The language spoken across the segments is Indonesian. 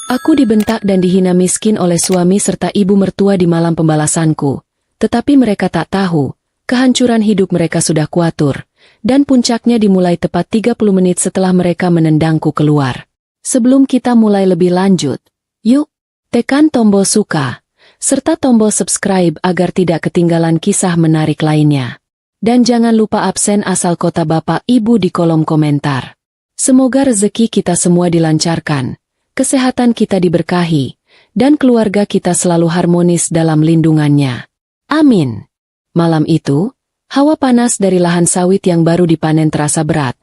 Aku dibentak dan dihina miskin oleh suami serta ibu mertua di malam pembalasanku. Tetapi mereka tak tahu, kehancuran hidup mereka sudah kuatur, dan puncaknya dimulai tepat 30 menit setelah mereka menendangku keluar. Sebelum kita mulai lebih lanjut, yuk, tekan tombol suka, serta tombol subscribe agar tidak ketinggalan kisah menarik lainnya. Dan jangan lupa absen asal kota Bapak Ibu di kolom komentar. Semoga rezeki kita semua dilancarkan, kesehatan kita diberkahi, dan keluarga kita selalu harmonis dalam lindungannya. Amin. Malam itu, hawa panas dari lahan sawit yang baru dipanen terasa berat.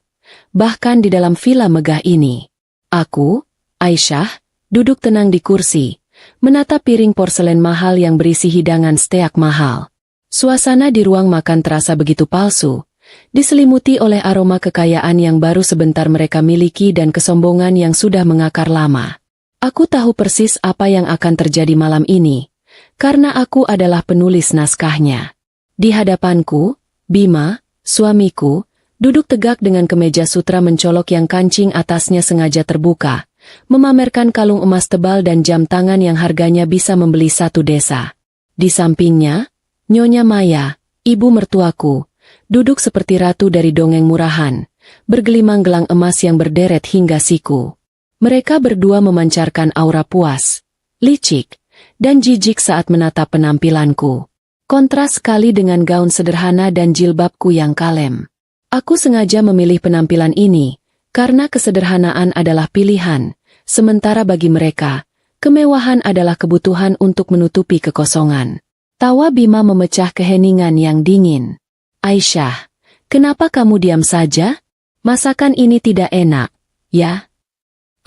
Bahkan di dalam villa megah ini, aku, Aisyah, duduk tenang di kursi, menatap piring porselen mahal yang berisi hidangan steak mahal. Suasana di ruang makan terasa begitu palsu, diselimuti oleh aroma kekayaan yang baru sebentar mereka miliki dan kesombongan yang sudah mengakar lama. Aku tahu persis apa yang akan terjadi malam ini, karena aku adalah penulis naskahnya. Di hadapanku, Bima, suamiku, duduk tegak dengan kemeja sutra mencolok yang kancing atasnya sengaja terbuka, memamerkan kalung emas tebal dan jam tangan yang harganya bisa membeli satu desa. Di sampingnya, Nyonya Maya, ibu mertuaku, duduk seperti ratu dari dongeng murahan, bergelimang gelang emas yang berderet hingga siku. Mereka berdua memancarkan aura puas, licik, dan jijik saat menatap penampilanku. Kontras sekali dengan gaun sederhana dan jilbabku yang kalem. Aku sengaja memilih penampilan ini, karena kesederhanaan adalah pilihan, sementara bagi mereka, kemewahan adalah kebutuhan untuk menutupi kekosongan. Tawa Bima memecah keheningan yang dingin. Aisyah, kenapa kamu diam saja? Masakan ini tidak enak, ya?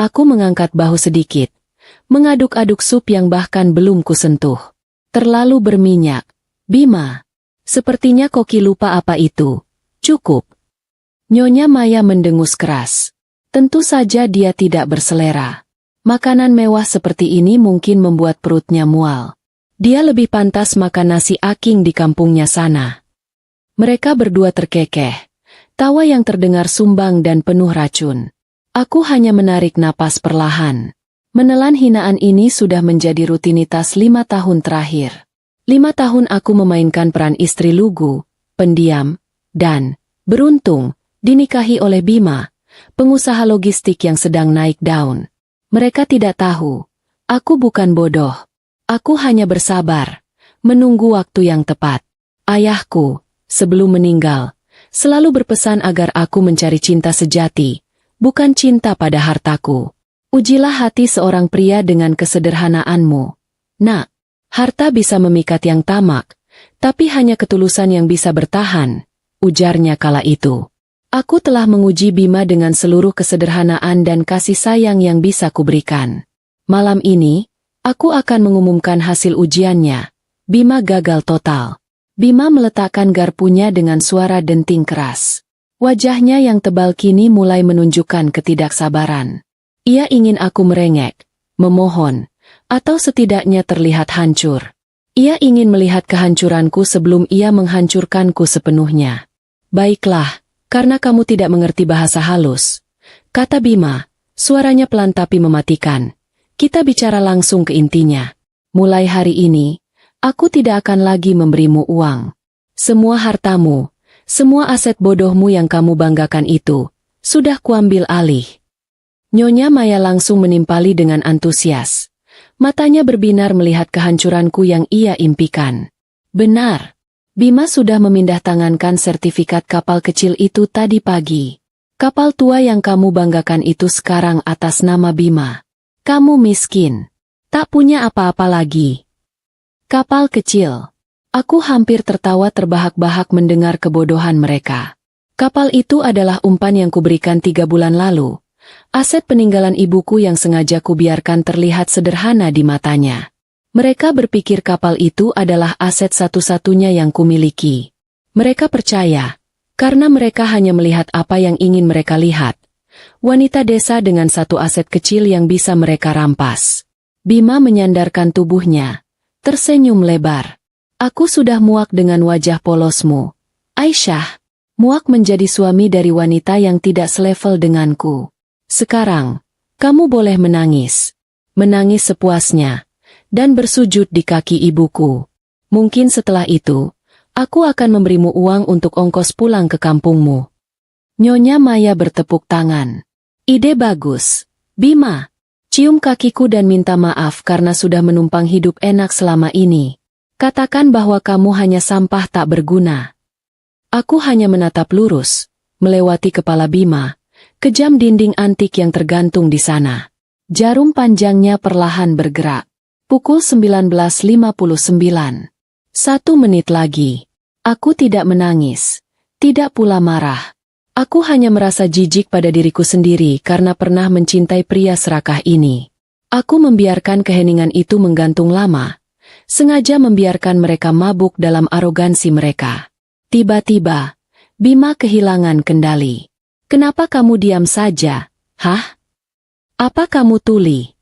Aku mengangkat bahu sedikit, mengaduk-aduk sup yang bahkan belum kusentuh. Terlalu berminyak. Bima, sepertinya Koki lupa apa itu. Cukup. Nyonya Maya mendengus keras. Tentu saja dia tidak berselera. Makanan mewah seperti ini mungkin membuat perutnya mual. Dia lebih pantas makan nasi aking di kampungnya sana. Mereka berdua terkekeh. Tawa yang terdengar sumbang dan penuh racun. Aku hanya menarik napas perlahan. Menelan hinaan ini sudah menjadi rutinitas 5 tahun terakhir. 5 tahun aku memainkan peran istri lugu, pendiam, dan, beruntung, dinikahi oleh Bima, pengusaha logistik yang sedang naik daun. Mereka tidak tahu. Aku bukan bodoh. Aku hanya bersabar, menunggu waktu yang tepat. Ayahku, sebelum meninggal, selalu berpesan agar aku mencari cinta sejati, bukan cinta pada hartaku. Ujilah hati seorang pria dengan kesederhanaanmu. Nak, harta bisa memikat yang tamak, tapi hanya ketulusan yang bisa bertahan, ujarnya kala itu. Aku telah menguji Bima dengan seluruh kesederhanaan dan kasih sayang yang bisa kuberikan. Malam ini, aku akan mengumumkan hasil ujiannya. Bima gagal total. Bima meletakkan garpunya dengan suara denting keras. Wajahnya yang tebal kini mulai menunjukkan ketidaksabaran. Ia ingin aku merengek, memohon, atau setidaknya terlihat hancur. Ia ingin melihat kehancuranku sebelum ia menghancurkanku sepenuhnya. Baiklah, karena kamu tidak mengerti bahasa halus, kata Bima, suaranya pelan tapi mematikan. Kita bicara langsung ke intinya. Mulai hari ini, aku tidak akan lagi memberimu uang. Semua hartamu, semua aset bodohmu yang kamu banggakan itu, sudah kuambil alih. Nyonya Maya langsung menimpali dengan antusias. Matanya berbinar melihat kehancuranku yang ia impikan. Benar, Bima sudah memindahtangankan sertifikat kapal kecil itu tadi pagi. Kapal tua yang kamu banggakan itu sekarang atas nama Bima. Kamu miskin. Tak punya apa-apa lagi. Kapal kecil. Aku hampir tertawa terbahak-bahak mendengar kebodohan mereka. Kapal itu adalah umpan yang kuberikan 3 bulan lalu. Aset peninggalan ibuku yang sengaja kubiarkan terlihat sederhana di matanya. Mereka berpikir kapal itu adalah aset satu-satunya yang kumiliki. Mereka percaya, karena mereka hanya melihat apa yang ingin mereka lihat. Wanita desa dengan satu aset kecil yang bisa mereka rampas. Bima menyandarkan tubuhnya, tersenyum lebar. Aku sudah muak dengan wajah polosmu. Aisyah, muak menjadi suami dari wanita yang tidak selevel denganku. Sekarang, kamu boleh menangis. menangis sepuasnya, dan bersujud di kaki ibuku. Mungkin setelah itu, aku akan memberimu uang untuk ongkos pulang ke kampungmu. Nyonya Maya bertepuk tangan. Ide bagus, Bima. Cium kakiku dan minta maaf karena sudah menumpang hidup enak selama ini. Katakan bahwa kamu hanya sampah tak berguna. Aku hanya menatap lurus, melewati kepala Bima, kejam dinding antik yang tergantung di sana. Jarum panjangnya perlahan bergerak. Pukul 19.59. 1 menit lagi. Aku tidak menangis, tidak pula marah. Aku hanya merasa jijik pada diriku sendiri karena pernah mencintai pria serakah ini. Aku membiarkan keheningan itu menggantung lama, sengaja membiarkan mereka mabuk dalam arogansi mereka. Tiba-tiba, Bima kehilangan kendali. Kenapa kamu diam saja? Hah? Apa kamu tuli?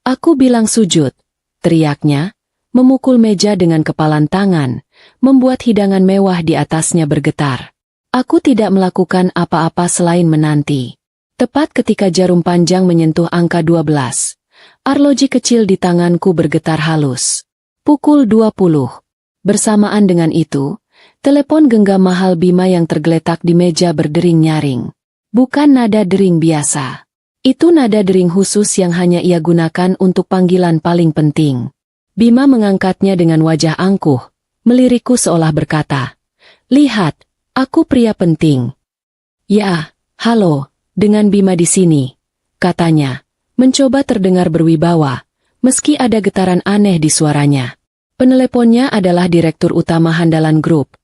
Aku bilang sujud, teriaknya, memukul meja dengan kepalan tangan, membuat hidangan mewah di atasnya bergetar. Aku tidak melakukan apa-apa selain menanti. Tepat ketika jarum panjang menyentuh angka 12, arloji kecil di tanganku bergetar halus. Pukul 20. Bersamaan dengan itu, telepon genggam mahal Bima yang tergeletak di meja berdering nyaring. Bukan nada dering biasa. Itu nada dering khusus yang hanya ia gunakan untuk panggilan paling penting. Bima mengangkatnya dengan wajah angkuh, melirikku seolah berkata, "Lihat, aku pria penting." "Ya, halo, dengan Bima di sini," katanya, mencoba terdengar berwibawa, meski ada getaran aneh di suaranya. Peneleponnya adalah Direktur Utama Handalan Group,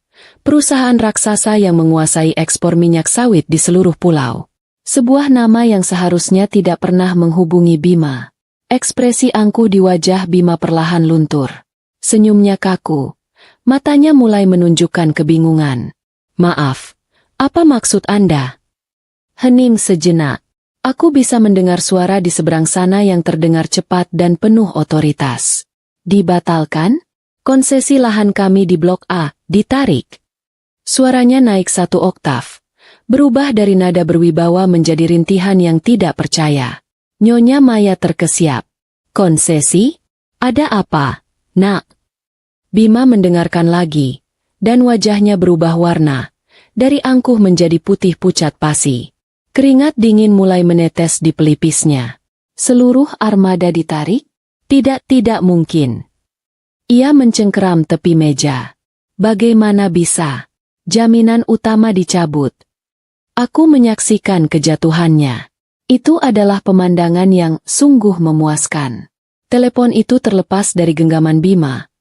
perusahaan raksasa yang menguasai ekspor minyak sawit di seluruh pulau. Sebuah nama yang seharusnya tidak pernah menghubungi Bima. Ekspresi angkuh di wajah Bima perlahan luntur. Senyumnya kaku. Matanya mulai menunjukkan kebingungan. "Maaf, apa maksud Anda?" Hening sejenak. Aku bisa mendengar suara di seberang sana yang terdengar cepat dan penuh otoritas. "Dibatalkan? Konsesi lahan kami di Blok A, ditarik." Suaranya naik 1 oktav. Berubah dari nada berwibawa menjadi rintihan yang tidak percaya. Nyonya Maya terkesiap. "Konsesi? Ada apa, Nak?" Bima mendengarkan lagi, dan wajahnya berubah warna. Dari angkuh menjadi putih pucat pasi. Keringat dingin mulai menetes di pelipisnya. "Seluruh armada ditarik? Tidak mungkin." Ia mencengkeram tepi meja. "Bagaimana bisa? Jaminan utama dicabut." Aku menyaksikan kejatuhannya. Itu adalah pemandangan yang sungguh memuaskan. Telepon itu terlepas dari genggaman Bima,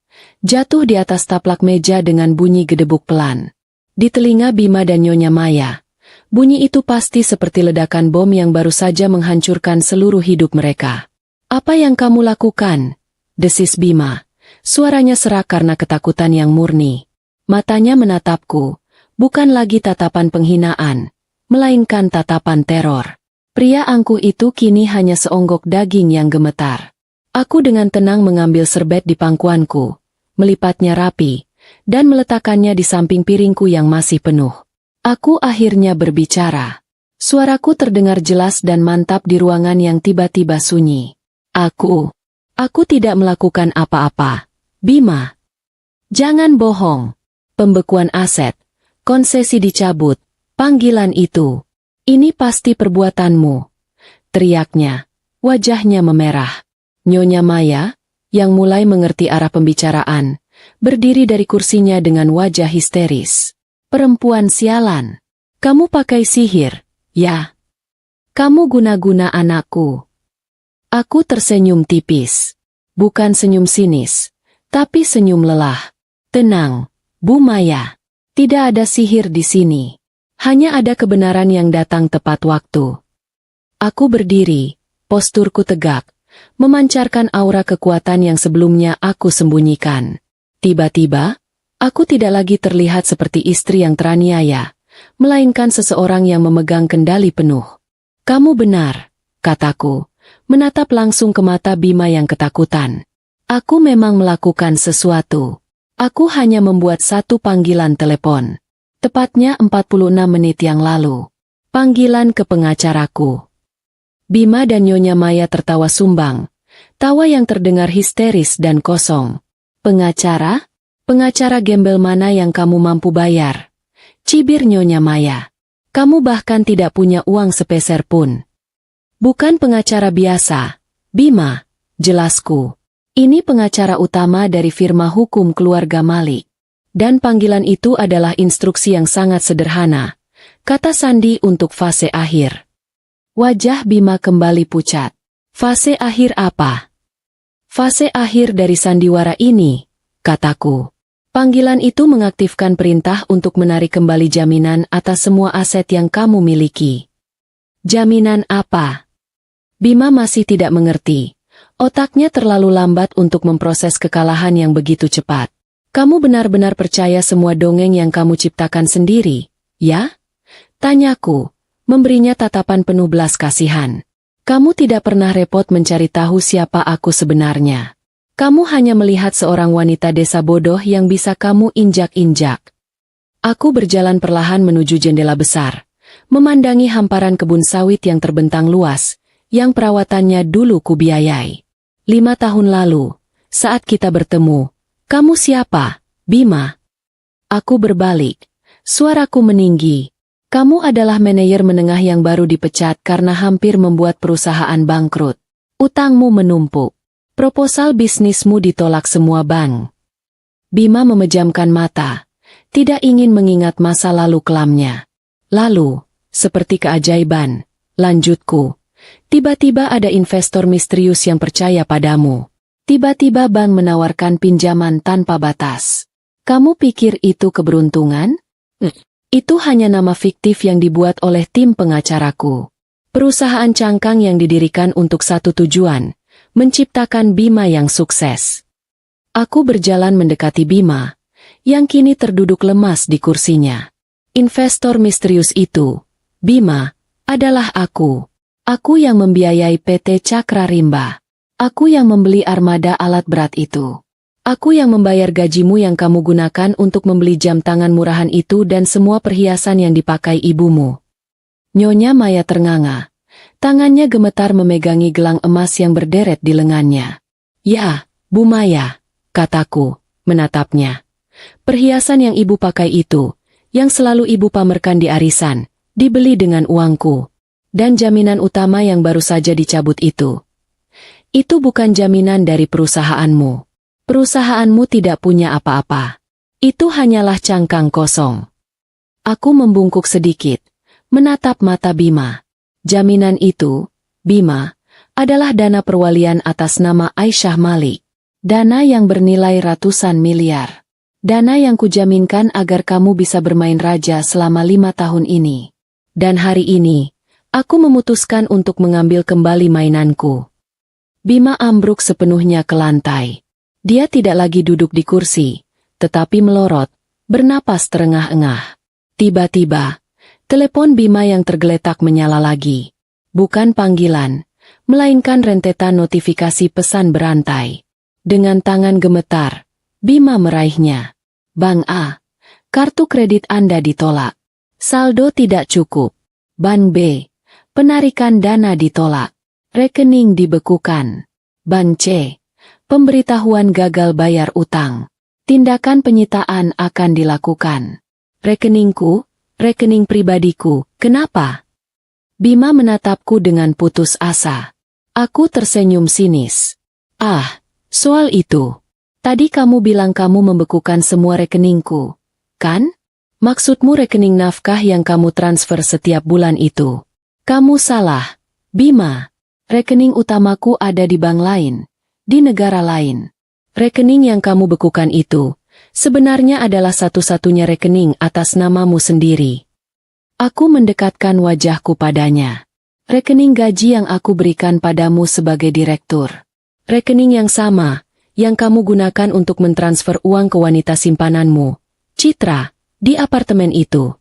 jatuh di atas taplak meja dengan bunyi gedebuk pelan. Di telinga Bima dan Nyonya Maya, bunyi itu pasti seperti ledakan bom yang baru saja menghancurkan seluruh hidup mereka. "Apa yang kamu lakukan?" desis Bima. Suaranya serak karena ketakutan yang murni. Matanya menatapku, bukan lagi tatapan penghinaan, melainkan tatapan teror. Pria angkuh itu kini hanya seonggok daging yang gemetar. Aku dengan tenang mengambil serbet di pangkuanku, melipatnya rapi, dan meletakkannya di samping piringku yang masih penuh. Aku akhirnya berbicara. Suaraku terdengar jelas dan mantap di ruangan yang tiba-tiba sunyi. Aku tidak melakukan apa-apa, Bima. Jangan bohong. Pembekuan aset, konsesi dicabut, panggilan itu. Ini pasti perbuatanmu. Teriaknya, wajahnya memerah. Nyonya Maya, yang mulai mengerti arah pembicaraan, berdiri dari kursinya dengan wajah histeris. "Perempuan sialan. Kamu pakai sihir, ya? Kamu guna-guna anakku." Aku tersenyum tipis. Bukan senyum sinis, tapi senyum lelah. "Tenang, Bu Maya. Tidak ada sihir di sini. Hanya ada kebenaran yang datang tepat waktu." Aku berdiri, posturku tegak, memancarkan aura kekuatan yang sebelumnya aku sembunyikan. Tiba-tiba, aku tidak lagi terlihat seperti istri yang teraniaya, melainkan seseorang yang memegang kendali penuh. "Kamu benar," kataku, menatap langsung ke mata Bima yang ketakutan. "Aku memang melakukan sesuatu. Aku hanya membuat satu panggilan telepon. Tepatnya 46 menit yang lalu. Panggilan ke pengacaraku." Bima dan Nyonya Maya tertawa sumbang, Tawa yang terdengar histeris dan kosong. Pengacara? Pengacara gembel mana yang kamu mampu bayar? Cibir Nyonya Maya. Kamu bahkan tidak punya uang sepeser pun. Bukan pengacara biasa, Bima, jelasku. Ini pengacara utama dari firma hukum keluarga Malik. Dan panggilan itu adalah instruksi yang sangat sederhana, kata Sandi untuk fase akhir. Wajah Bima kembali pucat. Fase akhir apa? Fase akhir dari sandiwara ini, kataku. Panggilan itu mengaktifkan perintah untuk menarik kembali jaminan atas semua aset yang kamu miliki. Jaminan apa? Bima masih tidak mengerti. Otaknya terlalu lambat untuk memproses kekalahan yang begitu cepat. Kamu benar-benar percaya semua dongeng yang kamu ciptakan sendiri, ya? Tanyaku, memberinya tatapan penuh belas kasihan. Kamu tidak pernah repot mencari tahu siapa aku sebenarnya. Kamu hanya melihat seorang wanita desa bodoh yang bisa kamu injak-injak. Aku berjalan perlahan menuju jendela besar, memandangi hamparan kebun sawit yang terbentang luas, yang perawatannya dulu kubiayai. 5 tahun lalu, saat kita bertemu, kamu siapa, Bima? Aku berbalik. Suaraku meninggi. Kamu adalah manajer menengah yang baru dipecat karena hampir membuat perusahaan bangkrut. Utangmu menumpuk. Proposal bisnismu ditolak semua bank. Bima memejamkan mata, tidak ingin mengingat masa lalu kelamnya. Lalu, seperti keajaiban, lanjutku. Tiba-tiba ada investor misterius yang percaya padamu. Tiba-tiba bank menawarkan pinjaman tanpa batas. Kamu pikir itu keberuntungan? Itu hanya nama fiktif yang dibuat oleh tim pengacaraku. Perusahaan cangkang yang didirikan untuk satu tujuan, menciptakan Bima yang sukses. Aku berjalan mendekati Bima, yang kini terduduk lemas di kursinya. Investor misterius itu, Bima, adalah aku. Aku yang membiayai PT Cakra Rimba. Aku yang membeli armada alat berat itu. Aku yang membayar gajimu yang kamu gunakan untuk membeli jam tangan murahan itu dan semua perhiasan yang dipakai ibumu. Nyonya Maya ternganga. Tangannya gemetar memegangi gelang emas yang berderet di lengannya. Ya, Bu Maya, kataku, menatapnya. Perhiasan yang ibu pakai itu, yang selalu ibu pamerkan di arisan, dibeli dengan uangku. Dan jaminan utama yang baru saja dicabut itu. Itu bukan jaminan dari perusahaanmu. Perusahaanmu tidak punya apa-apa. Itu hanyalah cangkang kosong. Aku membungkuk sedikit, menatap mata Bima. Jaminan itu, Bima, adalah dana perwalian atas nama Aisyah Malik. Dana yang bernilai ratusan miliar. Dana yang kujaminkan agar kamu bisa bermain raja selama 5 tahun ini. Dan hari ini, aku memutuskan untuk mengambil kembali mainanku. Bima ambruk sepenuhnya ke lantai. Dia tidak lagi duduk di kursi, tetapi melorot, bernapas terengah-engah. Tiba-tiba, telepon Bima yang tergeletak menyala lagi. Bukan panggilan, melainkan rentetan notifikasi pesan berantai. Dengan tangan gemetar, Bima meraihnya. Bank A, kartu kredit Anda ditolak. Saldo tidak cukup. Bank B, penarikan dana ditolak. Rekening dibekukan. Bank C, pemberitahuan gagal bayar utang. Tindakan penyitaan akan dilakukan. Rekeningku, rekening pribadiku, kenapa? Bima menatapku dengan putus asa. Aku tersenyum sinis. Ah, soal itu. Tadi kamu bilang kamu membekukan semua rekeningku, kan? Maksudmu rekening nafkah yang kamu transfer setiap bulan itu. Kamu salah, Bima. Rekening utamaku ada di bank lain, di negara lain. Rekening yang kamu bekukan itu, sebenarnya adalah satu-satunya rekening atas namamu sendiri. Aku mendekatkan wajahku padanya. Rekening gaji yang aku berikan padamu sebagai direktur. Rekening yang sama, yang kamu gunakan untuk mentransfer uang ke wanita simpananmu, Citra, di apartemen itu.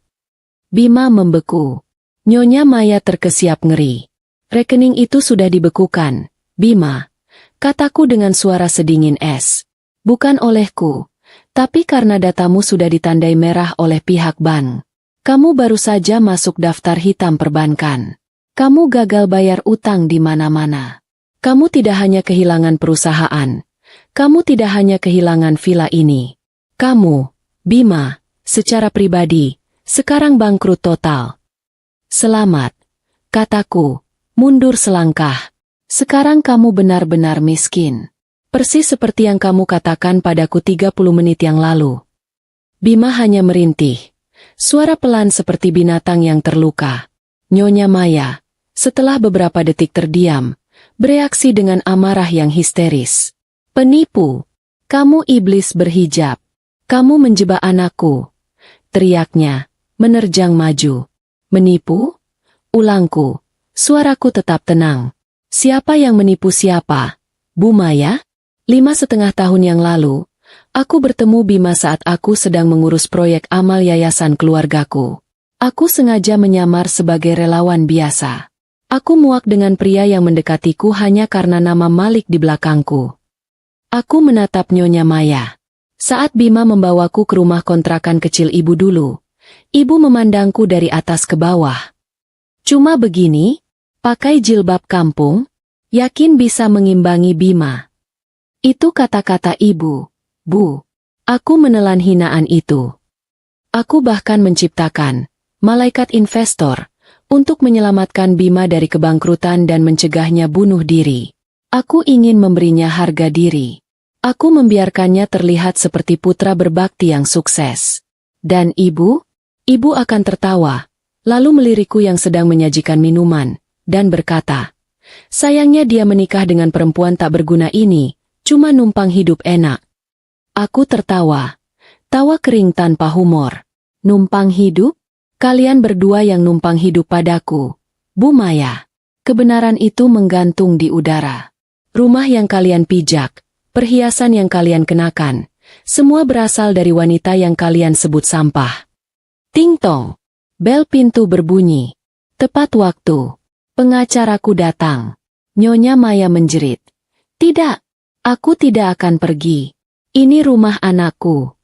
Bima membeku. Nyonya Maya terkesiap ngeri. Rekening itu sudah dibekukan, Bima, kataku dengan suara sedingin es. Bukan olehku, tapi karena datamu sudah ditandai merah oleh pihak bank. Kamu baru saja masuk daftar hitam perbankan. Kamu gagal bayar utang di mana-mana. Kamu tidak hanya kehilangan perusahaan. Kamu tidak hanya kehilangan villa ini. Kamu, Bima, secara pribadi, sekarang bangkrut total. Selamat, kataku, mundur selangkah. Sekarang kamu benar-benar miskin. Persis seperti yang kamu katakan padaku 30 menit yang lalu. Bima hanya merintih. Suara pelan seperti binatang yang terluka. Nyonya Maya, setelah beberapa detik terdiam, bereaksi dengan amarah yang histeris. Penipu! Kamu iblis berhijab. Kamu menjebak anakku. Teriaknya, menerjang maju. Menipu? Ulangku. Suaraku tetap tenang. Siapa yang menipu siapa? Bu Maya? 5,5 tahun yang lalu, aku bertemu Bima saat aku sedang mengurus proyek amal yayasan keluargaku. Aku sengaja menyamar sebagai relawan biasa. Aku muak dengan pria yang mendekatiku hanya karena nama Malik di belakangku. Aku menatap Nyonya Maya. Saat Bima membawaku ke rumah kontrakan kecil ibu dulu, ibu memandangku dari atas ke bawah. Cuma begini, pakai jilbab kampung, yakin bisa mengimbangi Bima. Itu kata-kata ibu, Bu. Aku menelan hinaan itu. Aku bahkan menciptakan malaikat investor untuk menyelamatkan Bima dari kebangkrutan dan mencegahnya bunuh diri. Aku ingin memberinya harga diri. Aku membiarkannya terlihat seperti putra berbakti yang sukses. Dan ibu akan tertawa, lalu melirikku yang sedang menyajikan minuman, dan berkata, sayangnya dia menikah dengan perempuan tak berguna ini, cuma numpang hidup enak. Aku tertawa, tawa kering tanpa humor. Numpang hidup? Kalian berdua yang numpang hidup padaku, Bu Maya. Kebenaran itu menggantung di udara. Rumah yang kalian pijak, perhiasan yang kalian kenakan, semua berasal dari wanita yang kalian sebut sampah. Ting-tong. Bel pintu berbunyi. Tepat waktu. Pengacaraku datang. Nyonya Maya menjerit. Tidak, aku tidak akan pergi. Ini rumah anakku.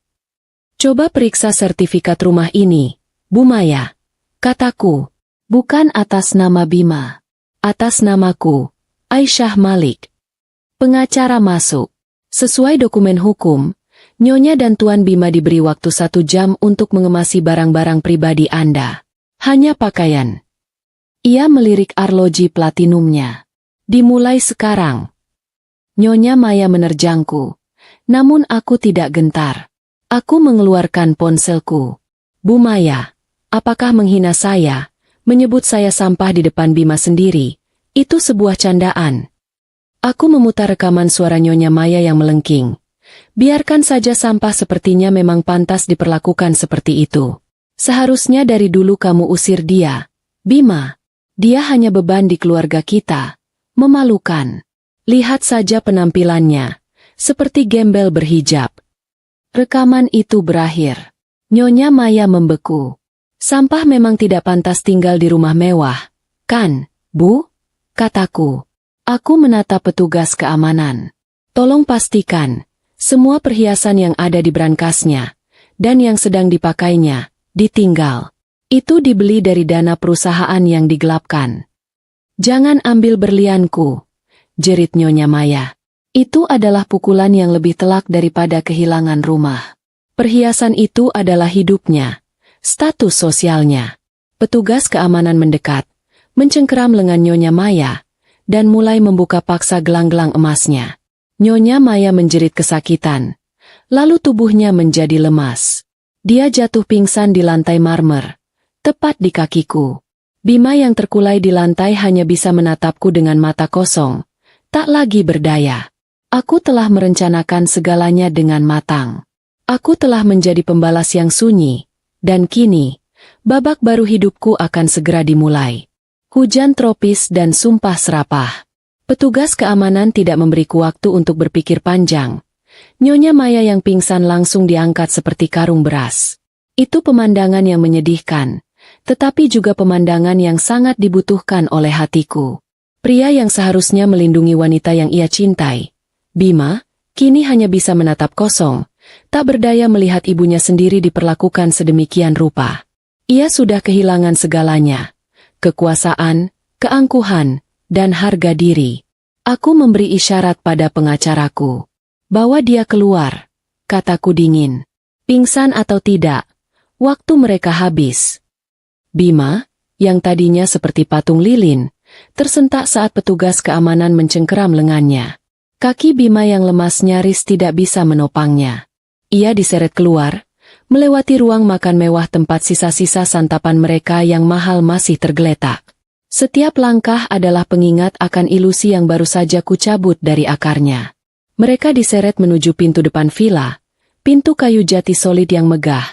Coba periksa sertifikat rumah ini, Bu Maya. Kataku, bukan atas nama Bima. Atas namaku, Aisyah Malik. Pengacara masuk. Sesuai dokumen hukum, Nyonya dan Tuan Bima diberi waktu 1 jam untuk mengemasi barang-barang pribadi Anda. Hanya pakaian. Ia melirik arloji platinumnya. Dimulai sekarang. Nyonya Maya menerjangku. Namun aku tidak gentar. Aku mengeluarkan ponselku. Bu Maya, apakah menghina saya, menyebut saya sampah di depan Bima sendiri, itu sebuah candaan. Aku memutar rekaman suara Nyonya Maya yang melengking. Biarkan saja sampah sepertinya memang pantas diperlakukan seperti itu. Seharusnya dari dulu kamu usir dia. Bima, dia hanya beban di keluarga kita. Memalukan. Lihat saja penampilannya. Seperti gembel berhijab. Rekaman itu berakhir. Nyonya Maya membeku. Sampah memang tidak pantas tinggal di rumah mewah. Kan, Bu? Kataku. Aku menatap petugas keamanan. Tolong pastikan, semua perhiasan yang ada di brankasnya, dan yang sedang dipakainya, ditinggal. Itu dibeli dari dana perusahaan yang digelapkan. Jangan ambil berlianku, jerit Nyonya Maya. Itu adalah pukulan yang lebih telak daripada kehilangan rumah. Perhiasan itu adalah hidupnya, status sosialnya. Petugas keamanan mendekat, mencengkeram lengan Nyonya Maya, dan mulai membuka paksa gelang-gelang emasnya. Nyonya Maya menjerit kesakitan. Lalu tubuhnya menjadi lemas. Dia jatuh pingsan di lantai marmer. Tepat di kakiku. Bima yang terkulai di lantai hanya bisa menatapku dengan mata kosong. Tak lagi berdaya. Aku telah merencanakan segalanya dengan matang. Aku telah menjadi pembalas yang sunyi. Dan kini, babak baru hidupku akan segera dimulai. Hujan tropis dan sumpah serapah. Petugas keamanan tidak memberiku waktu untuk berpikir panjang. Nyonya Maya yang pingsan langsung diangkat seperti karung beras. Itu pemandangan yang menyedihkan, tetapi juga pemandangan yang sangat dibutuhkan oleh hatiku. Pria yang seharusnya melindungi wanita yang ia cintai, Bima, kini hanya bisa menatap kosong, tak berdaya melihat ibunya sendiri diperlakukan sedemikian rupa. Ia sudah kehilangan segalanya. Kekuasaan, keangkuhan, dan harga diri. Aku memberi isyarat pada pengacaraku. Bawa dia keluar, kataku dingin. Pingsan atau tidak, waktu mereka habis. Bima, yang tadinya seperti patung lilin, tersentak saat petugas keamanan mencengkeram lengannya. Kaki Bima yang lemas nyaris tidak bisa menopangnya. Ia diseret keluar, melewati ruang makan mewah tempat sisa-sisa santapan mereka yang mahal masih tergeletak. Setiap langkah adalah pengingat akan ilusi yang baru saja kucabut dari akarnya. Mereka diseret menuju pintu depan villa, pintu kayu jati solid yang megah,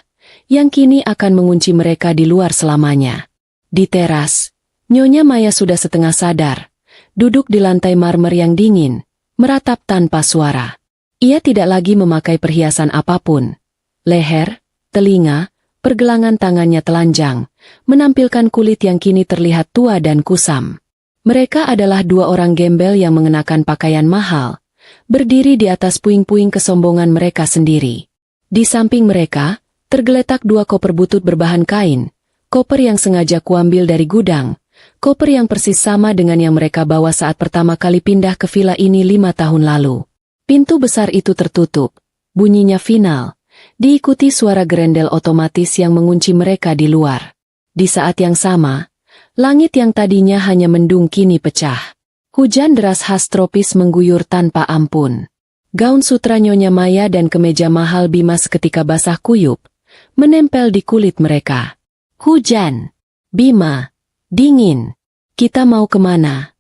yang kini akan mengunci mereka di luar selamanya. Di teras, Nyonya Maya sudah setengah sadar, duduk di lantai marmer yang dingin, meratap tanpa suara. Ia tidak lagi memakai perhiasan apapun. Leher, telinga, pergelangan tangannya telanjang, menampilkan kulit yang kini terlihat tua dan kusam. Mereka adalah dua orang gembel yang mengenakan pakaian mahal, berdiri di atas puing-puing kesombongan mereka sendiri. Di samping mereka, tergeletak dua koper butut berbahan kain, koper yang sengaja kuambil dari gudang, koper yang persis sama dengan yang mereka bawa saat pertama kali pindah ke villa ini 5 tahun lalu. Pintu besar itu tertutup, bunyinya final, diikuti suara gerendel otomatis yang mengunci mereka di luar. Di saat yang sama, langit yang tadinya hanya mendung kini pecah. Hujan deras khas tropis mengguyur tanpa ampun. Gaun sutra Nyonya Maya dan kemeja mahal Bima seketika basah kuyup, menempel di kulit mereka. Hujan. Bima. Dingin. Kita mau kemana?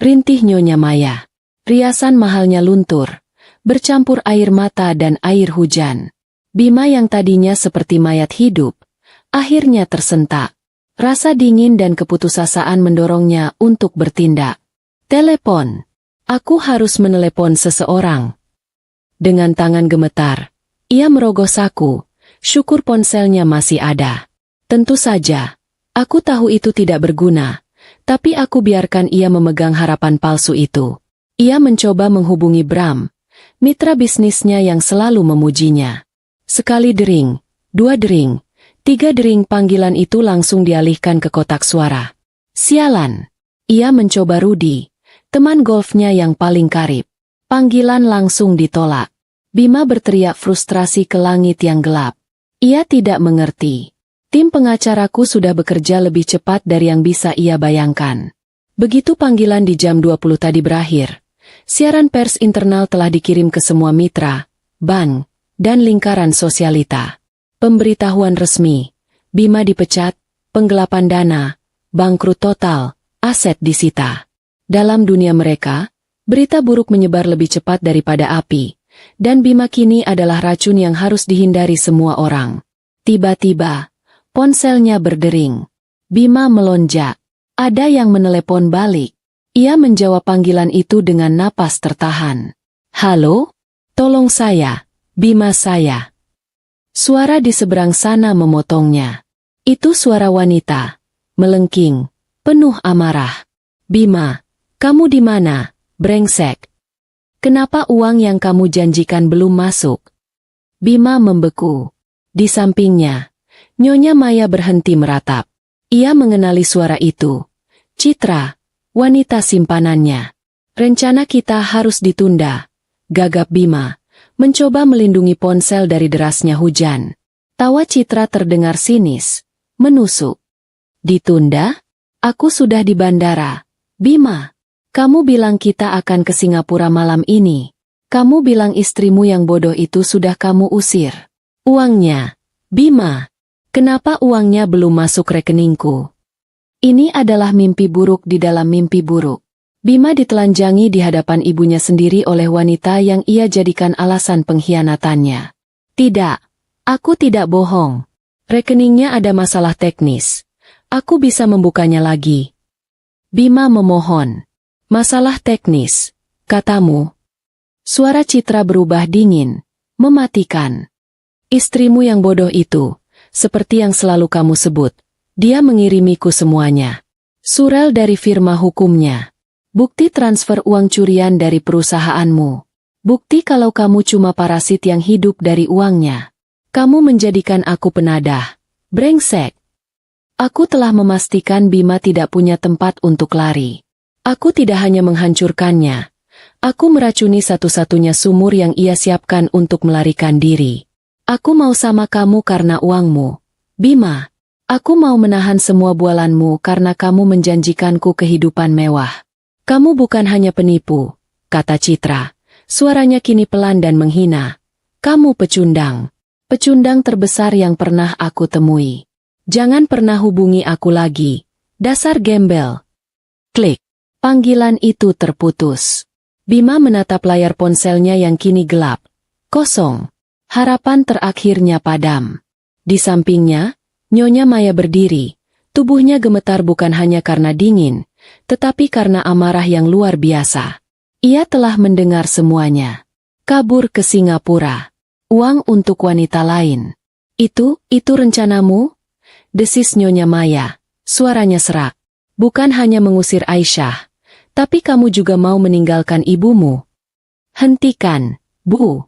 Rintih Nyonya Maya. Riasan mahalnya luntur, bercampur air mata dan air hujan. Bima yang tadinya seperti mayat hidup, akhirnya tersentak. Rasa dingin dan keputusasaan mendorongnya untuk bertindak. Telepon. Aku harus menelepon seseorang. Dengan tangan gemetar, ia merogoh saku, syukur ponselnya masih ada. Tentu saja, aku tahu itu tidak berguna, tapi aku biarkan ia memegang harapan palsu itu. Ia mencoba menghubungi Bram, mitra bisnisnya yang selalu memujinya. Sekali dering, 2 dering, 3 dering panggilan itu langsung dialihkan ke kotak suara. Sialan. Ia mencoba Rudi, teman golfnya yang paling karib. Panggilan langsung ditolak. Bima berteriak frustrasi ke langit yang gelap. Ia tidak mengerti. Tim pengacaraku sudah bekerja lebih cepat dari yang bisa ia bayangkan. Begitu panggilan di jam 20 tadi berakhir, siaran pers internal telah dikirim ke semua mitra, bank, dan lingkaran sosialita. Pemberitahuan resmi, Bima dipecat, penggelapan dana, bangkrut total, aset disita. Dalam dunia mereka, berita buruk menyebar lebih cepat daripada api, dan Bima kini adalah racun yang harus dihindari semua orang. Tiba-tiba, ponselnya berdering. Bima melonjak. Ada yang menelepon balik. Ia menjawab panggilan itu dengan napas tertahan. Halo? Tolong saya, Bima saya. Suara di seberang sana memotongnya. Itu suara wanita, melengking, penuh amarah. Bima. Kamu di mana, brengsek? Kenapa uang yang kamu janjikan belum masuk? Bima membeku. Di sampingnya, Nyonya Maya berhenti meratap. Ia mengenali suara itu. Citra, wanita simpanannya. Rencana kita harus ditunda, gagap Bima, mencoba melindungi ponsel dari derasnya hujan. Tawa Citra terdengar sinis, menusuk. Ditunda? Aku sudah di bandara. Bima. Kamu bilang kita akan ke Singapura malam ini. Kamu bilang istrimu yang bodoh itu sudah kamu usir. Uangnya. Bima. Kenapa uangnya belum masuk rekeningku? Ini adalah mimpi buruk di dalam mimpi buruk. Bima ditelanjangi di hadapan ibunya sendiri oleh wanita yang ia jadikan alasan pengkhianatannya. Tidak. Aku tidak bohong. Rekeningnya ada masalah teknis. Aku bisa membukanya lagi. Bima memohon. Masalah teknis, katamu. Suara Citra berubah dingin, mematikan. Istrimu yang bodoh itu, seperti yang selalu kamu sebut, dia mengirimiku semuanya. Surel dari firma hukumnya. Bukti transfer uang curian dari perusahaanmu. Bukti kalau kamu cuma parasit yang hidup dari uangnya. Kamu menjadikan aku penadah. Brengsek. Aku telah memastikan Bima tidak punya tempat untuk lari. Aku tidak hanya menghancurkannya. Aku meracuni satu-satunya sumur yang ia siapkan untuk melarikan diri. Aku mau sama kamu karena uangmu, Bima. Aku mau menahan semua bualanmu karena kamu menjanjikanku kehidupan mewah. Kamu bukan hanya penipu, kata Citra. Suaranya kini pelan dan menghina. Kamu pecundang. Pecundang terbesar yang pernah aku temui. Jangan pernah hubungi aku lagi. Dasar gembel. Klik. Panggilan itu terputus. Bima menatap layar ponselnya yang kini gelap. Kosong. Harapan terakhirnya padam. Di sampingnya, Nyonya Maya berdiri. Tubuhnya gemetar bukan hanya karena dingin, tetapi karena amarah yang luar biasa. Ia telah mendengar semuanya. Kabur ke Singapura. Uang untuk wanita lain. Itu rencanamu? Desis Nyonya Maya. Suaranya serak. Bukan hanya mengusir Aisyah. Tapi kamu juga mau meninggalkan ibumu. Hentikan, Bu.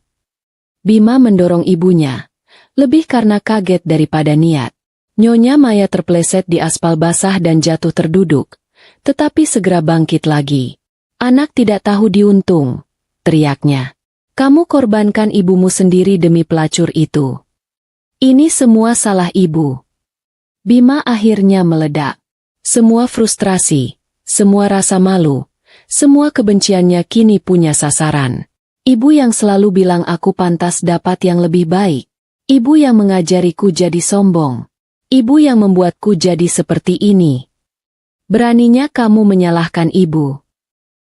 Bima mendorong ibunya. Lebih karena kaget daripada niat. Nyonya Maya terpeleset di aspal basah dan jatuh terduduk. Tetapi segera bangkit lagi. Anak tidak tahu diuntung, teriaknya. Kamu korbankan ibumu sendiri demi pelacur itu. Ini semua salah ibu. Bima akhirnya meledak. Semua frustrasi. Semua rasa malu, semua kebenciannya kini punya sasaran. Ibu yang selalu bilang aku pantas dapat yang lebih baik. Ibu yang mengajariku jadi sombong. Ibu yang membuatku jadi seperti ini. Beraninya kamu menyalahkan ibu.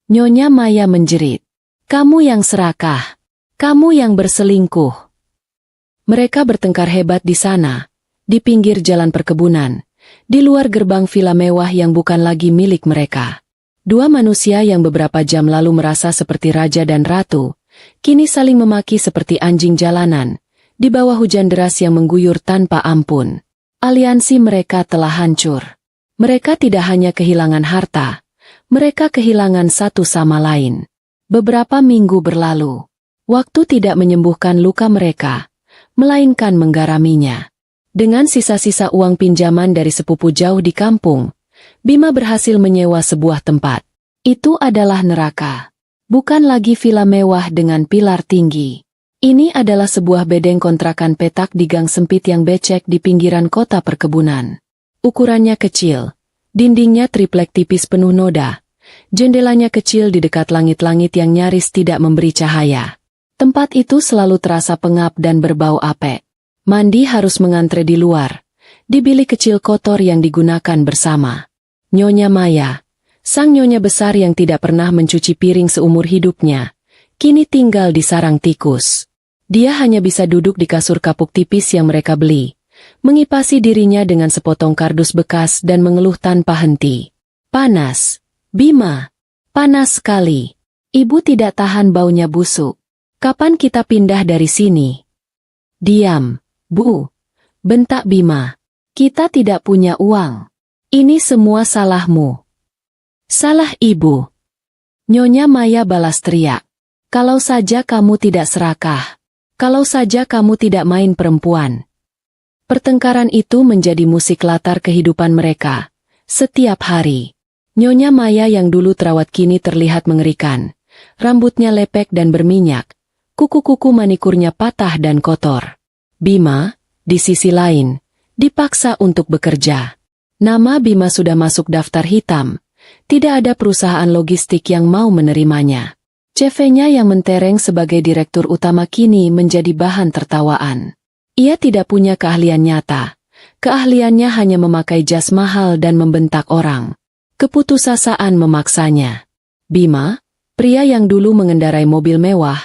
Nyonya Maya menjerit. Kamu yang serakah. Kamu yang berselingkuh. Mereka bertengkar hebat di sana, di pinggir jalan perkebunan. Di luar gerbang villa mewah yang bukan lagi milik mereka. Dua manusia yang beberapa jam lalu merasa seperti raja dan ratu, kini saling memaki seperti anjing jalanan, di bawah hujan deras yang mengguyur tanpa ampun. Aliansi mereka telah hancur. Mereka tidak hanya kehilangan harta, mereka kehilangan satu sama lain. Beberapa minggu berlalu. Waktu tidak menyembuhkan luka mereka, melainkan menggaraminya. Dengan sisa-sisa uang pinjaman dari sepupu jauh di kampung, Bima berhasil menyewa sebuah tempat. Itu adalah neraka. Bukan lagi villa mewah dengan pilar tinggi. Ini adalah sebuah bedeng kontrakan petak di gang sempit yang becek di pinggiran kota perkebunan. Ukurannya kecil, dindingnya triplek tipis penuh noda, jendelanya kecil di dekat langit-langit yang nyaris tidak memberi cahaya. Tempat itu selalu terasa pengap dan berbau apek. Mandi harus mengantre di luar, di bilik kecil kotor yang digunakan bersama. Nyonya Maya, sang nyonya besar yang tidak pernah mencuci piring seumur hidupnya, kini tinggal di sarang tikus. Dia hanya bisa duduk di kasur kapuk tipis yang mereka beli, mengipasi dirinya dengan sepotong kardus bekas dan mengeluh tanpa henti. Panas, Bima, panas sekali. Ibu tidak tahan baunya busuk. Kapan kita pindah dari sini? Diam. Bu, bentak Bima. Kita tidak punya uang. Ini semua salahmu. Salah ibu. Nyonya Maya balas teriak. Kalau saja kamu tidak serakah. Kalau saja kamu tidak main perempuan. Pertengkaran itu menjadi musik latar kehidupan mereka. Setiap hari. Nyonya Maya yang dulu terawat kini terlihat mengerikan. Rambutnya lepek dan berminyak. Kuku-kuku manikurnya patah dan kotor. Bima, di sisi lain, dipaksa untuk bekerja. Nama Bima sudah masuk daftar hitam. Tidak ada perusahaan logistik yang mau menerimanya. CV-nya yang mentereng sebagai direktur utama kini menjadi bahan tertawaan. Ia tidak punya keahlian nyata. Keahliannya hanya memakai jas mahal dan membentak orang. Keputusasaan memaksanya. Bima, pria yang dulu mengendarai mobil mewah,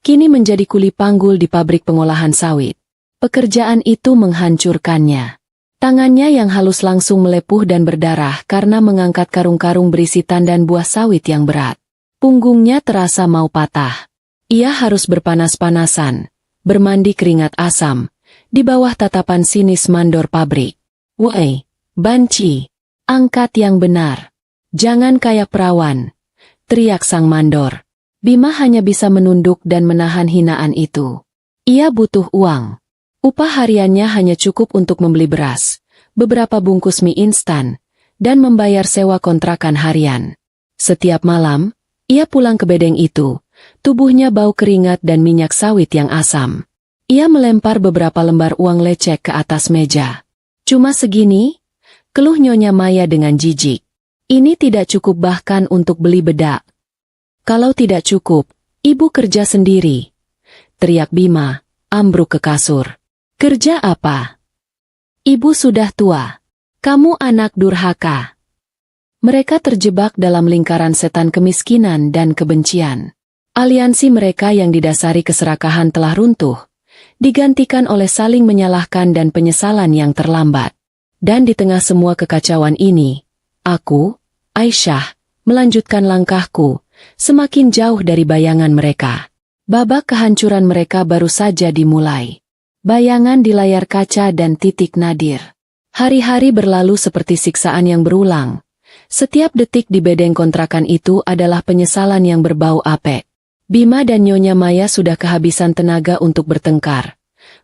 kini menjadi kuli panggul di pabrik pengolahan sawit. Pekerjaan itu menghancurkannya. Tangannya yang halus langsung melepuh dan berdarah karena mengangkat karung-karung berisi tandan buah sawit yang berat. Punggungnya terasa mau patah. Ia harus berpanas-panasan, bermandi keringat asam, di bawah tatapan sinis mandor pabrik. Woi, banci, angkat yang benar. Jangan kayak perawan, teriak sang mandor. Bima hanya bisa menunduk dan menahan hinaan itu. Ia butuh uang. Upah hariannya hanya cukup untuk membeli beras, beberapa bungkus mie instan, dan membayar sewa kontrakan harian. Setiap malam, ia pulang ke bedeng itu. Tubuhnya bau keringat dan minyak sawit yang asam. Ia melempar beberapa lembar uang lecek ke atas meja. "Cuma segini?" keluh Nyonya Maya dengan jijik. "Ini tidak cukup bahkan untuk beli bedak." "Kalau tidak cukup, ibu kerja sendiri," teriak Bima, ambruk ke kasur. "Kerja apa? Ibu sudah tua. Kamu anak durhaka." Mereka terjebak dalam lingkaran setan kemiskinan dan kebencian. Aliansi mereka yang didasari keserakahan telah runtuh, digantikan oleh saling menyalahkan dan penyesalan yang terlambat. Dan di tengah semua kekacauan ini, aku, Aisyah, melanjutkan langkahku, semakin jauh dari bayangan mereka. Babak kehancuran mereka baru saja dimulai. Bayangan di layar kaca dan titik nadir. Hari-hari berlalu seperti siksaan yang berulang. Setiap detik di bedeng kontrakan itu adalah penyesalan yang berbau apek. Bima dan Nyonya Maya sudah kehabisan tenaga untuk bertengkar.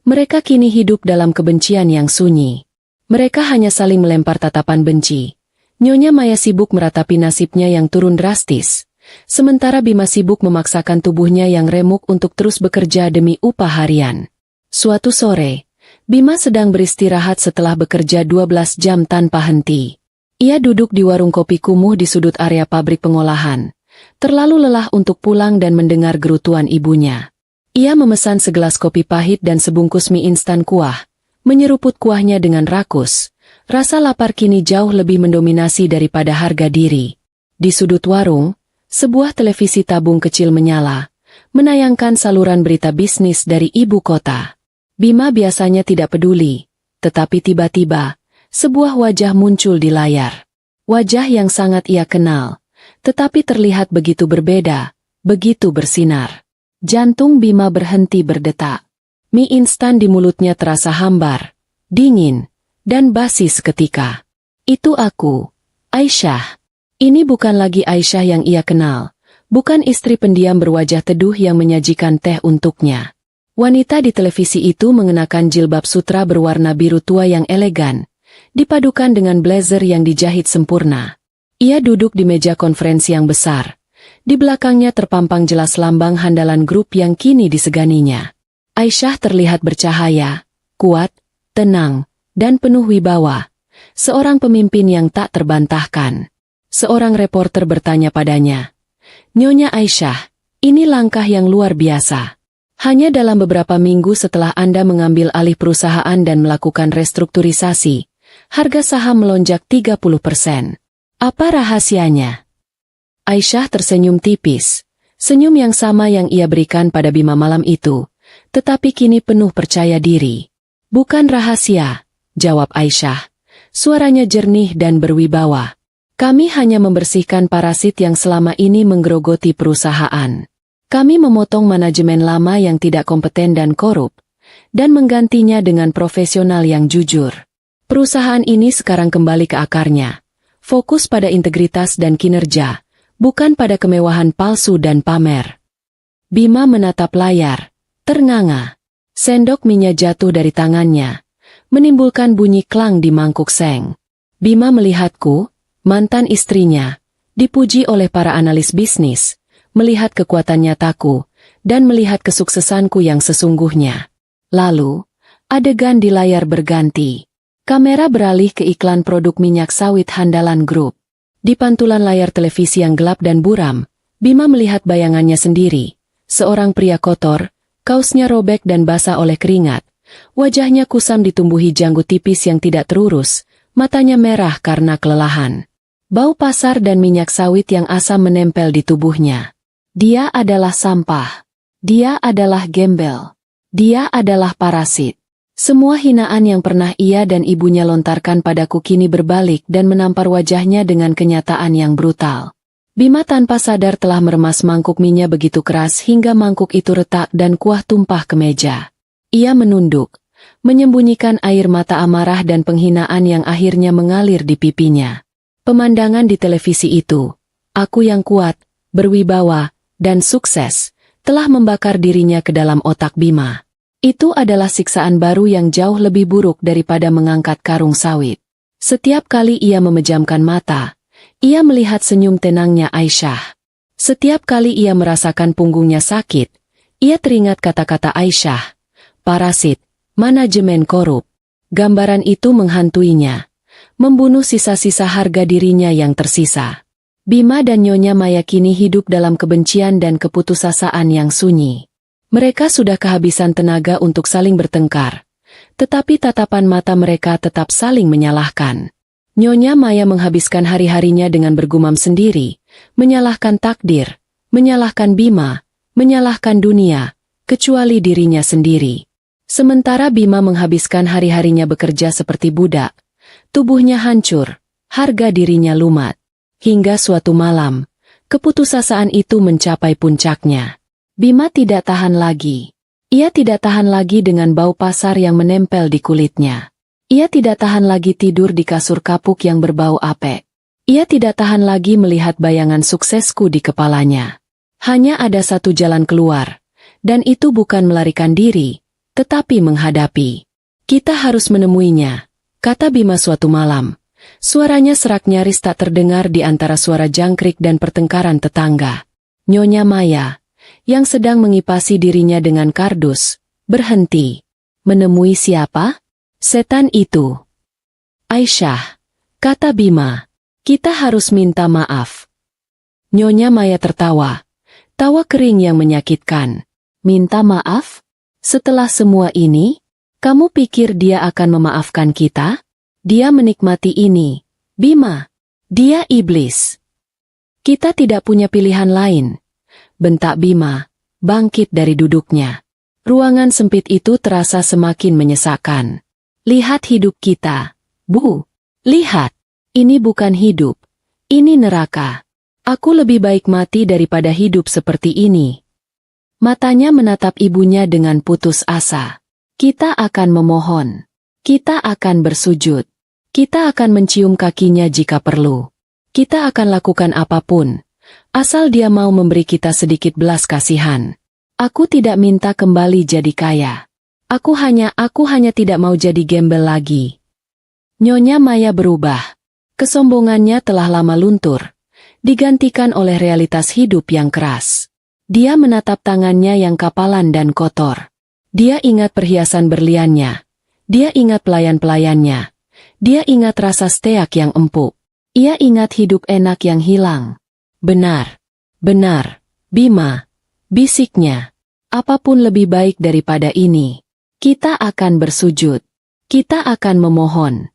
Mereka kini hidup dalam kebencian yang sunyi. Mereka hanya saling melempar tatapan benci. Nyonya Maya sibuk meratapi nasibnya yang turun drastis. Sementara Bima sibuk memaksakan tubuhnya yang remuk untuk terus bekerja demi upah harian. Suatu sore, Bima sedang beristirahat setelah bekerja 12 jam tanpa henti. Ia duduk di warung kopi kumuh di sudut area pabrik pengolahan. Terlalu lelah untuk pulang dan mendengar gerutuan ibunya. Ia memesan segelas kopi pahit dan sebungkus mie instan kuah, menyeruput kuahnya dengan rakus. Rasa lapar kini jauh lebih mendominasi daripada harga diri. Di sudut warung, sebuah televisi tabung kecil menyala, menayangkan saluran berita bisnis dari ibu kota. Bima biasanya tidak peduli, tetapi tiba-tiba, sebuah wajah muncul di layar. Wajah yang sangat ia kenal, tetapi terlihat begitu berbeda, begitu bersinar. Jantung Bima berhenti berdetak. Mie instan di mulutnya terasa hambar, dingin, dan basi seketika. "Itu aku, Aisyah." Ini bukan lagi Aisyah yang ia kenal, bukan istri pendiam berwajah teduh yang menyajikan teh untuknya. Wanita di televisi itu mengenakan jilbab sutra berwarna biru tua yang elegan, dipadukan dengan blazer yang dijahit sempurna. Ia duduk di meja konferensi yang besar. Di belakangnya terpampang jelas lambang handalan grup yang kini diseganinya. Aisyah terlihat bercahaya, kuat, tenang, dan penuh wibawa. Seorang pemimpin yang tak terbantahkan. Seorang reporter bertanya padanya, "Nyonya Aisyah, ini langkah yang luar biasa. Hanya dalam beberapa minggu setelah Anda mengambil alih perusahaan dan melakukan restrukturisasi, harga saham melonjak 30%. Apa rahasianya?" Aisyah tersenyum tipis, senyum yang sama yang ia berikan pada Bima malam itu, tetapi kini penuh percaya diri. "Bukan rahasia," jawab Aisyah. Suaranya jernih dan berwibawa. "Kami hanya membersihkan parasit yang selama ini menggerogoti perusahaan. Kami memotong manajemen lama yang tidak kompeten dan korup, dan menggantinya dengan profesional yang jujur. Perusahaan ini sekarang kembali ke akarnya, fokus pada integritas dan kinerja, bukan pada kemewahan palsu dan pamer." Bima menatap layar, ternganga. Sendok minyak jatuh dari tangannya, menimbulkan bunyi klang di mangkuk seng. Bima melihatku, mantan istrinya, dipuji oleh para analis bisnis, melihat kekuatan nyataku, dan melihat kesuksesanku yang sesungguhnya. Lalu, adegan di layar berganti. Kamera beralih ke iklan produk minyak sawit handalan grup. Di pantulan layar televisi yang gelap dan buram, Bima melihat bayangannya sendiri. Seorang pria kotor, kaosnya robek dan basah oleh keringat. Wajahnya kusam ditumbuhi janggut tipis yang tidak terurus, matanya merah karena kelelahan. Bau pasar dan minyak sawit yang asam menempel di tubuhnya. Dia adalah sampah. Dia adalah gembel. Dia adalah parasit. Semua hinaan yang pernah ia dan ibunya lontarkan padaku kini berbalik dan menampar wajahnya dengan kenyataan yang brutal. Bima tanpa sadar telah meremas mangkuk minyak begitu keras hingga mangkuk itu retak dan kuah tumpah ke meja. Ia menunduk, menyembunyikan air mata amarah dan penghinaan yang akhirnya mengalir di pipinya. Pemandangan di televisi itu, aku yang kuat, berwibawa, dan sukses, telah membakar dirinya ke dalam otak Bima. Itu adalah siksaan baru yang jauh lebih buruk daripada mengangkat karung sawit. Setiap kali ia memejamkan mata, Ia melihat senyum tenangnya Aisyah. Setiap kali ia merasakan punggungnya sakit, ia teringat kata-kata Aisyah. Parasit, manajemen korup. Gambaran itu menghantuinya, membunuh sisa-sisa harga dirinya yang tersisa. Bima dan Nyonya Maya kini hidup dalam kebencian dan keputusasaan yang sunyi. Mereka sudah kehabisan tenaga untuk saling bertengkar, tetapi tatapan mata mereka tetap saling menyalahkan. Nyonya Maya menghabiskan hari-harinya dengan bergumam sendiri, menyalahkan takdir, menyalahkan Bima, menyalahkan dunia, kecuali dirinya sendiri. Sementara Bima menghabiskan hari-harinya bekerja seperti budak, tubuhnya hancur, harga dirinya lumat. Hingga suatu malam, keputusasaan itu mencapai puncaknya. Bima tidak tahan lagi. Ia tidak tahan lagi dengan bau pasar yang menempel di kulitnya. Ia tidak tahan lagi tidur di kasur kapuk yang berbau apek. Ia tidak tahan lagi melihat bayangan suksesku di kepalanya. Hanya ada satu jalan keluar, dan itu bukan melarikan diri, tetapi menghadapi. Kita harus menemuinya, kata Bima suatu malam. Suaranya serak nyaris tak terdengar di antara suara jangkrik dan pertengkaran tetangga. Nyonya Maya, yang sedang mengipasi dirinya dengan kardus, berhenti. Menemui siapa? Setan itu. Aisyah, kata Bima, kita harus minta maaf. Nyonya Maya tertawa, tawa kering yang menyakitkan. Minta maaf? Setelah semua ini, kamu pikir dia akan memaafkan kita? Dia menikmati ini, Bima. Dia iblis. Kita tidak punya pilihan lain, bentak Bima, bangkit dari duduknya. Ruangan sempit itu terasa semakin menyesakkan. Lihat hidup kita, Bu. Lihat. Ini bukan hidup. Ini neraka. Aku lebih baik mati daripada hidup seperti ini. Matanya menatap ibunya dengan putus asa. Kita akan memohon. Kita akan bersujud. Kita akan mencium kakinya jika perlu. Kita akan lakukan apapun, asal dia mau memberi kita sedikit belas kasihan. Aku tidak minta kembali jadi kaya. Aku hanya tidak mau jadi gembel lagi. Nyonya Maya berubah. Kesombongannya telah lama luntur, digantikan oleh realitas hidup yang keras. Dia menatap tangannya yang kapalan dan kotor. Dia ingat perhiasan berliannya. Dia ingat pelayan-pelayannya. Dia ingat rasa steak yang empuk. Ia ingat hidup enak yang hilang. Benar. Benar. Bima. Bisiknya. Apapun lebih baik daripada ini. Kita akan bersujud. Kita akan memohon.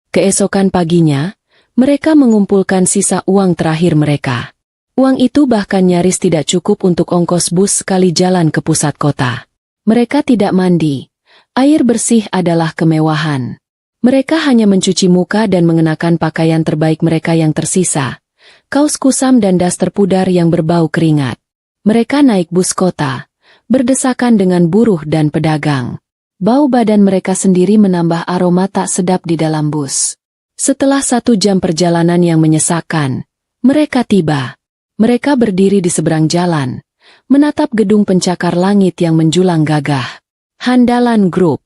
Keesokan paginya, mereka mengumpulkan sisa uang terakhir mereka. Uang itu bahkan nyaris tidak cukup untuk ongkos bus sekali jalan ke pusat kota. Mereka tidak mandi. Air bersih adalah kemewahan. Mereka hanya mencuci muka dan mengenakan pakaian terbaik mereka yang tersisa. Kaos kusam dan daster pudar yang berbau keringat. Mereka naik bus kota, berdesakan dengan buruh dan pedagang. Bau badan mereka sendiri menambah aroma tak sedap di dalam bus. Setelah 1 jam perjalanan yang menyesakkan, mereka tiba. Mereka berdiri di seberang jalan, menatap gedung pencakar langit yang menjulang gagah. Handalan Group.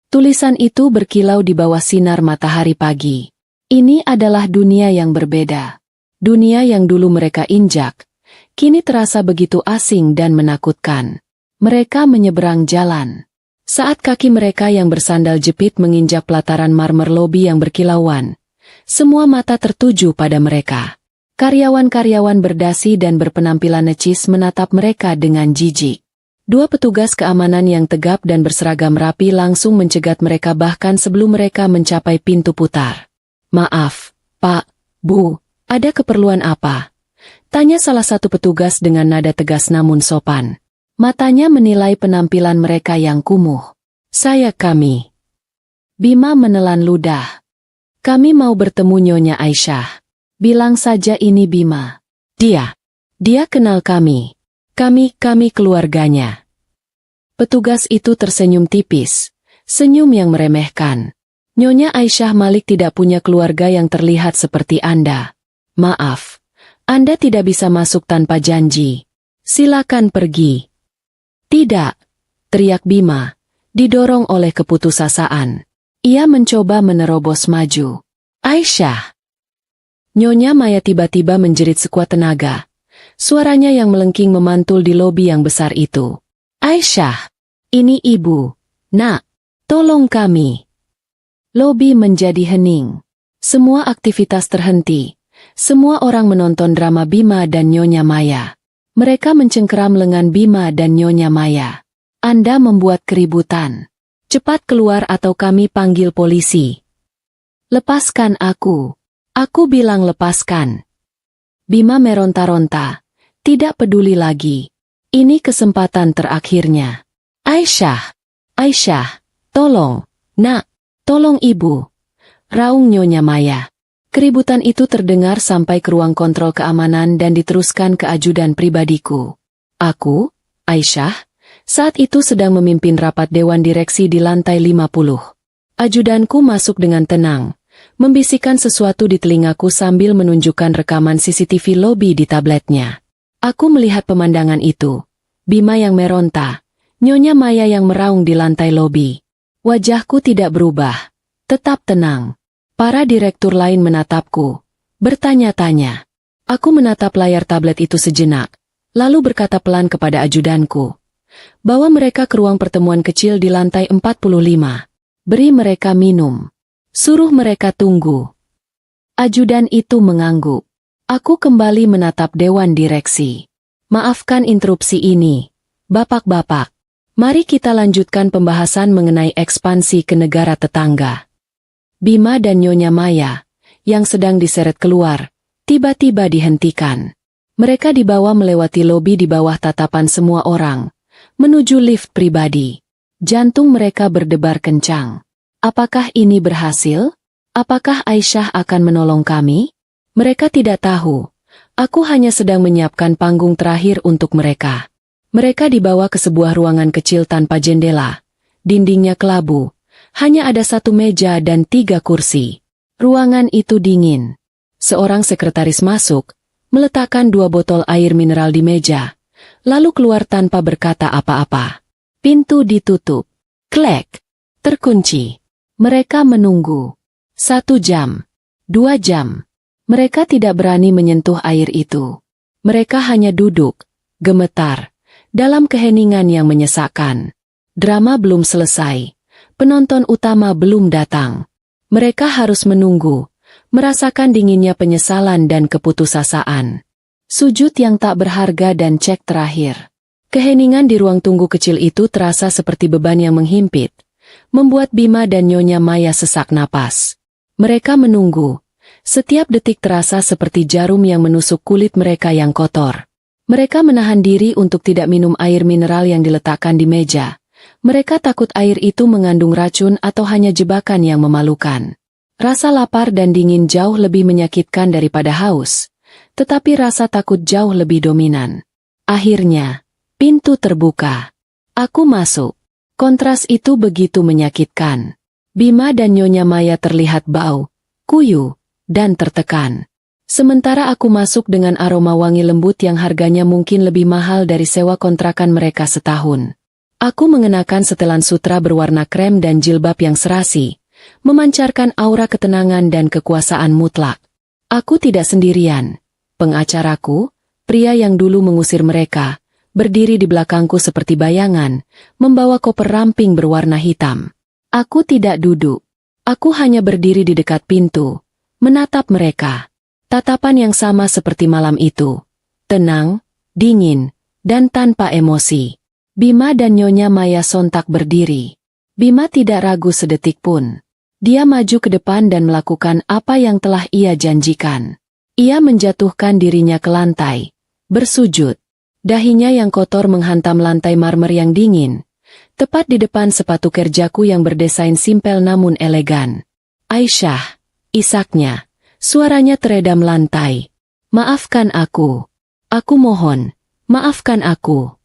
Tulisan itu berkilau di bawah sinar matahari pagi. Ini adalah dunia yang berbeda. Dunia yang dulu mereka injak, kini terasa begitu asing dan menakutkan. Mereka menyeberang jalan. Saat kaki mereka yang bersandal jepit menginjak pelataran marmer lobi yang berkilauan, semua mata tertuju pada mereka. Karyawan-karyawan berdasi dan berpenampilan necis menatap mereka dengan jijik. 2 petugas keamanan yang tegap dan berseragam rapi langsung mencegat mereka bahkan sebelum mereka mencapai pintu putar. Maaf, Pak, Bu, ada keperluan apa? Tanya salah satu petugas dengan nada tegas namun sopan. Matanya menilai penampilan mereka yang kumuh. Kami. Bima menelan ludah. Kami mau bertemu Nyonya Aisyah. Bilang saja ini Bima. Dia kenal kami. Kami keluarganya. Petugas itu tersenyum tipis, senyum yang meremehkan. Nyonya Aisyah Malik tidak punya keluarga yang terlihat seperti Anda. Maaf, Anda tidak bisa masuk tanpa janji. Silakan pergi. Tidak, teriak Bima, didorong oleh keputusasaan. Ia mencoba menerobos maju. Aisyah. Nyonya Maya tiba-tiba menjerit sekuat tenaga. Suaranya yang melengking memantul di lobi yang besar itu. Aisyah, ini ibu. Nak, tolong kami. Lobi menjadi hening. Semua aktivitas terhenti. Semua orang menonton drama Bima dan Nyonya Maya. Mereka mencengkeram lengan Bima dan Nyonya Maya. Anda membuat keributan. Cepat keluar atau kami panggil polisi. Lepaskan aku. Aku bilang lepaskan. Bima meronta-ronta. Tidak peduli lagi. Ini kesempatan terakhirnya. Aisyah. Aisyah. Tolong. Nak. Tolong ibu. Raung Nyonya Maya. Keributan itu terdengar sampai ke ruang kontrol keamanan dan diteruskan ke ajudan pribadiku. Aku, Aisyah, saat itu sedang memimpin rapat dewan direksi di lantai 50. Ajudanku masuk dengan tenang, membisikkan sesuatu di telingaku sambil menunjukkan rekaman CCTV lobi di tabletnya. Aku melihat pemandangan itu. Bima yang meronta, Nyonya Maya yang meraung di lantai lobi. Wajahku tidak berubah, tetap tenang. Para direktur lain menatapku, bertanya-tanya. Aku menatap layar tablet itu sejenak, lalu berkata pelan kepada ajudanku. Bawa mereka ke ruang pertemuan kecil di lantai 45. Beri mereka minum. Suruh mereka tunggu. Ajudan itu mengangguk. Aku kembali menatap dewan direksi. Maafkan interupsi ini, bapak-bapak. Mari kita lanjutkan pembahasan mengenai ekspansi ke negara tetangga. Bima dan Nyonya Maya, yang sedang diseret keluar, tiba-tiba dihentikan. Mereka dibawa melewati lobi di bawah tatapan semua orang, menuju lift pribadi. Jantung mereka berdebar kencang. Apakah ini berhasil? Apakah Aisyah akan menolong kami? Mereka tidak tahu. Aku hanya sedang menyiapkan panggung terakhir untuk mereka. Mereka dibawa ke sebuah ruangan kecil tanpa jendela. Dindingnya kelabu. Hanya ada satu meja dan 3 kursi. Ruangan itu dingin. Seorang sekretaris masuk, meletakkan 2 botol air mineral di meja, lalu keluar tanpa berkata apa-apa. Pintu ditutup. Klek. Terkunci. Mereka menunggu. 1 jam. 2 jam. Mereka tidak berani menyentuh air itu. Mereka hanya duduk, gemetar, dalam keheningan yang menyesakkan. Drama belum selesai. Penonton utama belum datang. Mereka harus menunggu, merasakan dinginnya penyesalan dan keputusasaan. Sujud yang tak berharga dan cek terakhir. Keheningan di ruang tunggu kecil itu terasa seperti beban yang menghimpit, membuat Bima dan Nyonya Maya sesak napas. Mereka menunggu. Setiap detik terasa seperti jarum yang menusuk kulit mereka yang kotor. Mereka menahan diri untuk tidak minum air mineral yang diletakkan di meja. Mereka takut air itu mengandung racun atau hanya jebakan yang memalukan. Rasa lapar dan dingin jauh lebih menyakitkan daripada haus, tetapi rasa takut jauh lebih dominan. Akhirnya, pintu terbuka. Aku masuk. Kontras itu begitu menyakitkan. Bima dan Nyonya Maya terlihat bau, kuyu, dan tertekan. Sementara aku masuk dengan aroma wangi lembut yang harganya mungkin lebih mahal dari sewa kontrakan mereka setahun. Aku mengenakan setelan sutra berwarna krem dan jilbab yang serasi, memancarkan aura ketenangan dan kekuasaan mutlak. Aku tidak sendirian. Pengacaraku, pria yang dulu mengusir mereka, berdiri di belakangku seperti bayangan, membawa koper ramping berwarna hitam. Aku tidak duduk. Aku hanya berdiri di dekat pintu, menatap mereka. Tatapan yang sama seperti malam itu. Tenang, dingin, dan tanpa emosi. Bima dan Nyonya Maya sontak berdiri. Bima tidak ragu sedetik pun. Dia maju ke depan dan melakukan apa yang telah ia janjikan. Ia menjatuhkan dirinya ke lantai, bersujud. Dahinya yang kotor menghantam lantai marmer yang dingin, tepat di depan sepatu kerjaku yang berdesain simpel namun elegan. Aisyah, isaknya. Suaranya teredam lantai. Maafkan aku. Aku mohon, maafkan aku.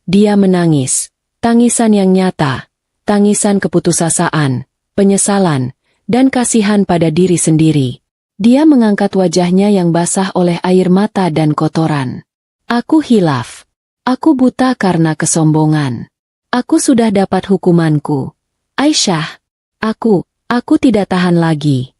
Dia menangis. Tangisan yang nyata. Tangisan keputusasaan, penyesalan, dan kasihan pada diri sendiri. Dia mengangkat wajahnya yang basah oleh air mata dan kotoran. Aku hilaf. Aku buta karena kesombongan. Aku sudah dapat hukumanku. Aisyah, aku tidak tahan lagi.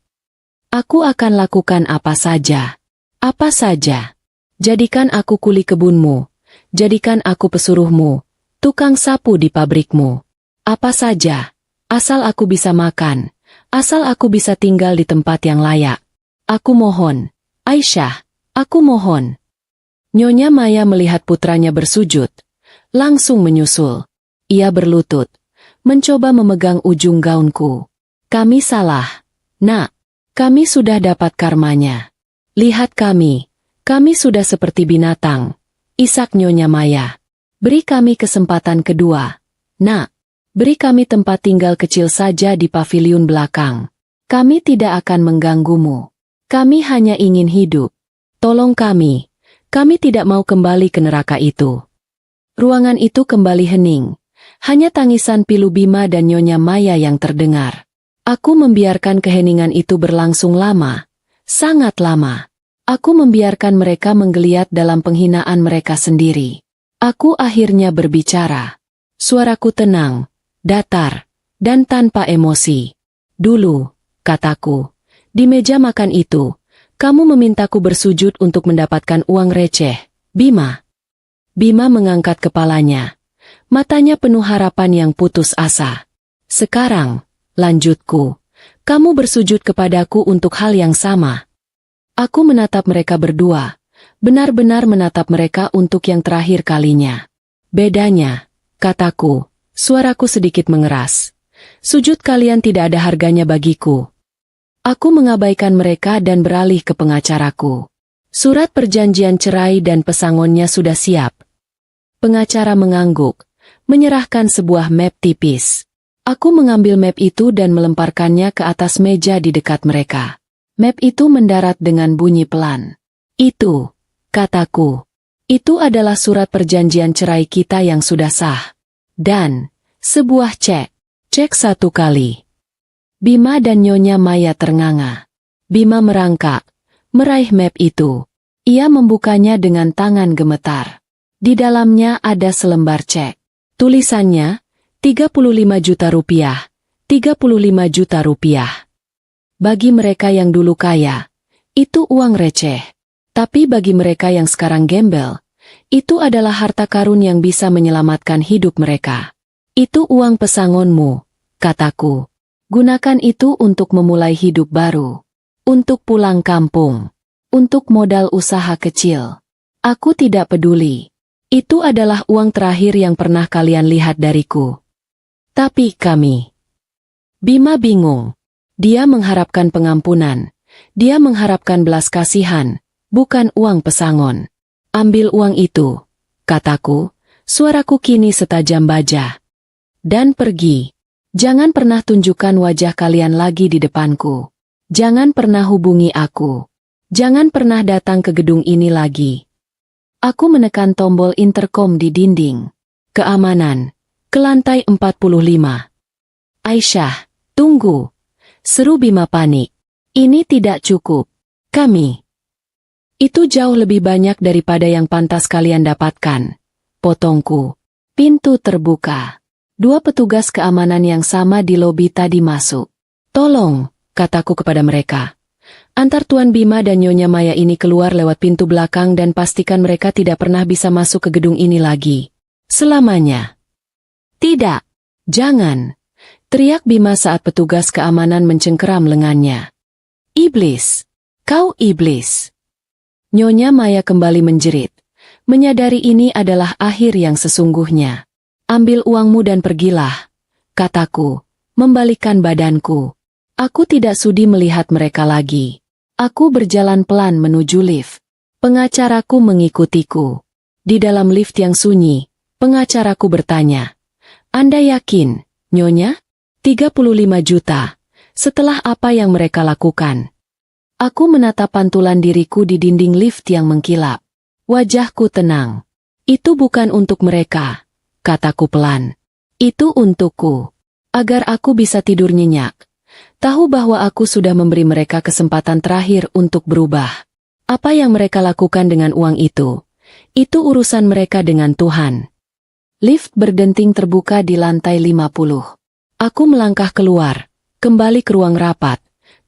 Aku akan lakukan apa saja. Apa saja. Jadikan aku kuli kebunmu. Jadikan aku pesuruhmu. Tukang sapu di pabrikmu. Apa saja. Asal aku bisa makan. Asal aku bisa tinggal di tempat yang layak. Aku mohon. Aisyah, aku mohon. Nyonya Maya melihat putranya bersujud. Langsung menyusul. Ia berlutut. Mencoba memegang ujung gaunku. Kami salah. Nak. Kami sudah dapat karmanya. Lihat kami. Kami sudah seperti binatang. Isak Nyonya Maya. Beri kami kesempatan kedua. Nak. Beri kami tempat tinggal kecil saja di paviliun belakang. Kami tidak akan mengganggumu. Kami hanya ingin hidup. Tolong kami. Kami tidak mau kembali ke neraka itu. Ruangan itu kembali hening. Hanya tangisan pilu Bima dan Nyonya Maya yang terdengar. Aku membiarkan keheningan itu berlangsung lama. Sangat lama. Aku membiarkan mereka menggeliat dalam penghinaan mereka sendiri. Aku akhirnya berbicara. Suaraku tenang, datar, dan tanpa emosi. Dulu, kataku, di meja makan itu, kamu memintaku bersujud untuk mendapatkan uang receh, Bima. Bima mengangkat kepalanya. Matanya penuh harapan yang putus asa. Sekarang, lanjutku, kamu bersujud kepadaku untuk hal yang sama. Aku menatap mereka berdua, benar-benar menatap mereka untuk yang terakhir kalinya. Bedanya, kataku, suaraku sedikit mengeras. Sujud kalian tidak ada harganya bagiku. Aku mengabaikan mereka dan beralih ke pengacaraku. Surat perjanjian cerai dan pesangonnya sudah siap. Pengacara mengangguk, menyerahkan sebuah map tipis. Aku mengambil map itu dan melemparkannya ke atas meja di dekat mereka. Map itu mendarat dengan bunyi pelan. Itu, kataku, itu adalah surat perjanjian cerai kita yang sudah sah. Dan, sebuah cek. Cek 1 kali. Bima dan Nyonya Maya ternganga. Bima merangkak, meraih map itu. Ia membukanya dengan tangan gemetar. Di dalamnya ada selembar cek. Tulisannya, 35 juta rupiah, 35 juta rupiah. Bagi mereka yang dulu kaya, itu uang receh. Tapi bagi mereka yang sekarang gembel, itu adalah harta karun yang bisa menyelamatkan hidup mereka. Itu uang pesangonmu, kataku. Gunakan itu untuk memulai hidup baru. Untuk pulang kampung. Untuk modal usaha kecil. Aku tidak peduli. Itu adalah uang terakhir yang pernah kalian lihat dariku. Tapi kami. Bima bingung. Dia mengharapkan pengampunan. Dia mengharapkan belas kasihan, bukan uang pesangon. Ambil uang itu, kataku, suaraku kini setajam baja. Dan pergi. Jangan pernah tunjukkan wajah kalian lagi di depanku. Jangan pernah hubungi aku. Jangan pernah datang ke gedung ini lagi. Aku menekan tombol interkom di dinding. Keamanan. Ke lantai 45. Aisyah, tunggu. Seru Bima panik. Ini tidak cukup. Kami. Itu jauh lebih banyak daripada yang pantas kalian dapatkan. Potongku. Pintu terbuka. 2 petugas keamanan yang sama di lobi tadi masuk. Tolong, kataku kepada mereka. Antar Tuan Bima dan Nyonya Maya ini keluar lewat pintu belakang dan pastikan mereka tidak pernah bisa masuk ke gedung ini lagi. Selamanya. Tidak. Jangan. Teriak Bima saat petugas keamanan mencengkeram lengannya. Iblis. Kau iblis. Nyonya Maya kembali menjerit. Menyadari ini adalah akhir yang sesungguhnya. Ambil uangmu dan pergilah. Kataku. Membalikkan badanku. Aku tidak sudi melihat mereka lagi. Aku berjalan pelan menuju lift. Pengacaraku mengikutiku. Di dalam lift yang sunyi, pengacaraku bertanya. Anda yakin, Nyonya? 35 juta. Setelah apa yang mereka lakukan? Aku menatap pantulan diriku di dinding lift yang mengkilap. Wajahku tenang. Itu bukan untuk mereka, kataku pelan. Itu untukku. Agar aku bisa tidur nyenyak. Tahu bahwa aku sudah memberi mereka kesempatan terakhir untuk berubah. Apa yang mereka lakukan dengan uang itu urusan mereka dengan Tuhan. Lift berdenting terbuka di lantai 50. Aku melangkah keluar, kembali ke ruang rapat.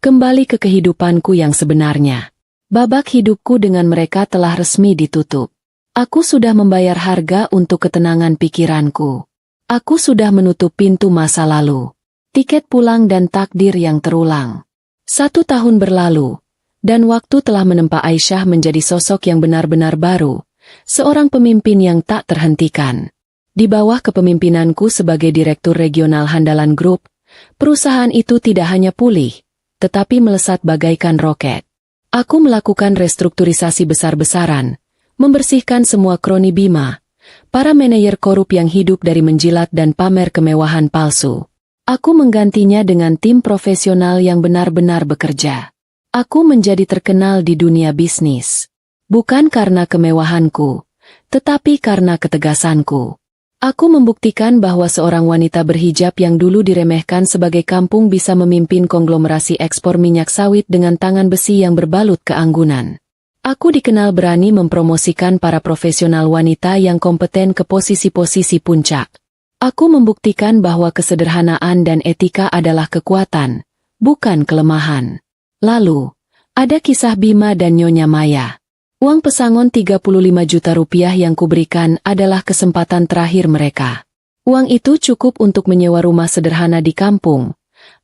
Kembali ke kehidupanku yang sebenarnya. Babak hidupku dengan mereka telah resmi ditutup. Aku sudah membayar harga untuk ketenangan pikiranku. Aku sudah menutup pintu masa lalu. Tiket pulang dan takdir yang terulang. 1 tahun berlalu, dan waktu telah menempa Aisyah menjadi sosok yang benar-benar baru, seorang pemimpin yang tak terhentikan. Di bawah kepemimpinanku sebagai Direktur Regional Handalan Group, perusahaan itu tidak hanya pulih, tetapi melesat bagaikan roket. Aku melakukan restrukturisasi besar-besaran, membersihkan semua kroni Bima, para manajer korup yang hidup dari menjilat dan pamer kemewahan palsu. Aku menggantinya dengan tim profesional yang benar-benar bekerja. Aku menjadi terkenal di dunia bisnis. Bukan karena kemewahanku, tetapi karena ketegasanku. Aku membuktikan bahwa seorang wanita berhijab yang dulu diremehkan sebagai kampung bisa memimpin konglomerasi ekspor minyak sawit dengan tangan besi yang berbalut keanggunan. Aku dikenal berani mempromosikan para profesional wanita yang kompeten ke posisi-posisi puncak. Aku membuktikan bahwa kesederhanaan dan etika adalah kekuatan, bukan kelemahan. Lalu, ada kisah Bima dan Nyonya Maya. Uang pesangon 35 juta rupiah yang kuberikan adalah kesempatan terakhir mereka. Uang itu cukup untuk menyewa rumah sederhana di kampung,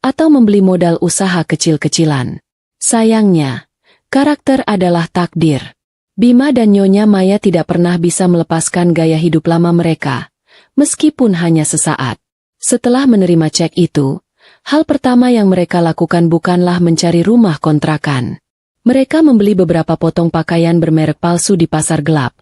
atau membeli modal usaha kecil-kecilan. Sayangnya, karakter adalah takdir. Bima dan Nyonya Maya tidak pernah bisa melepaskan gaya hidup lama mereka, meskipun hanya sesaat. Setelah menerima cek itu, hal pertama yang mereka lakukan bukanlah mencari rumah kontrakan. Mereka membeli beberapa potong pakaian bermerek palsu di pasar gelap,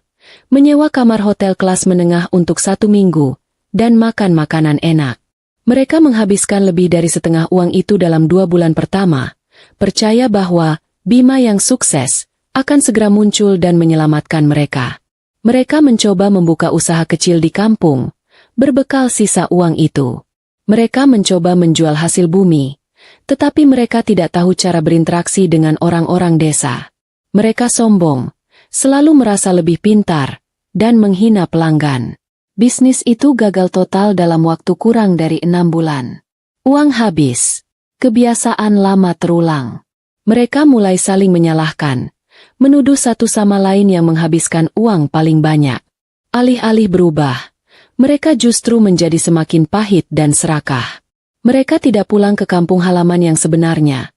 menyewa kamar hotel kelas menengah untuk 1 minggu, dan makan makanan enak. Mereka menghabiskan lebih dari setengah uang itu dalam 2 bulan pertama, percaya bahwa Bima yang sukses akan segera muncul dan menyelamatkan mereka. Mereka mencoba membuka usaha kecil di kampung, berbekal sisa uang itu. Mereka mencoba menjual hasil bumi, tetapi mereka tidak tahu cara berinteraksi dengan orang-orang desa. Mereka sombong, selalu merasa lebih pintar, dan menghina pelanggan. Bisnis itu gagal total dalam waktu kurang dari 6 bulan. Uang habis. Kebiasaan lama terulang. Mereka mulai saling menyalahkan, menuduh satu sama lain yang menghabiskan uang paling banyak. Alih-alih berubah, mereka justru menjadi semakin pahit dan serakah. Mereka tidak pulang ke kampung halaman yang sebenarnya,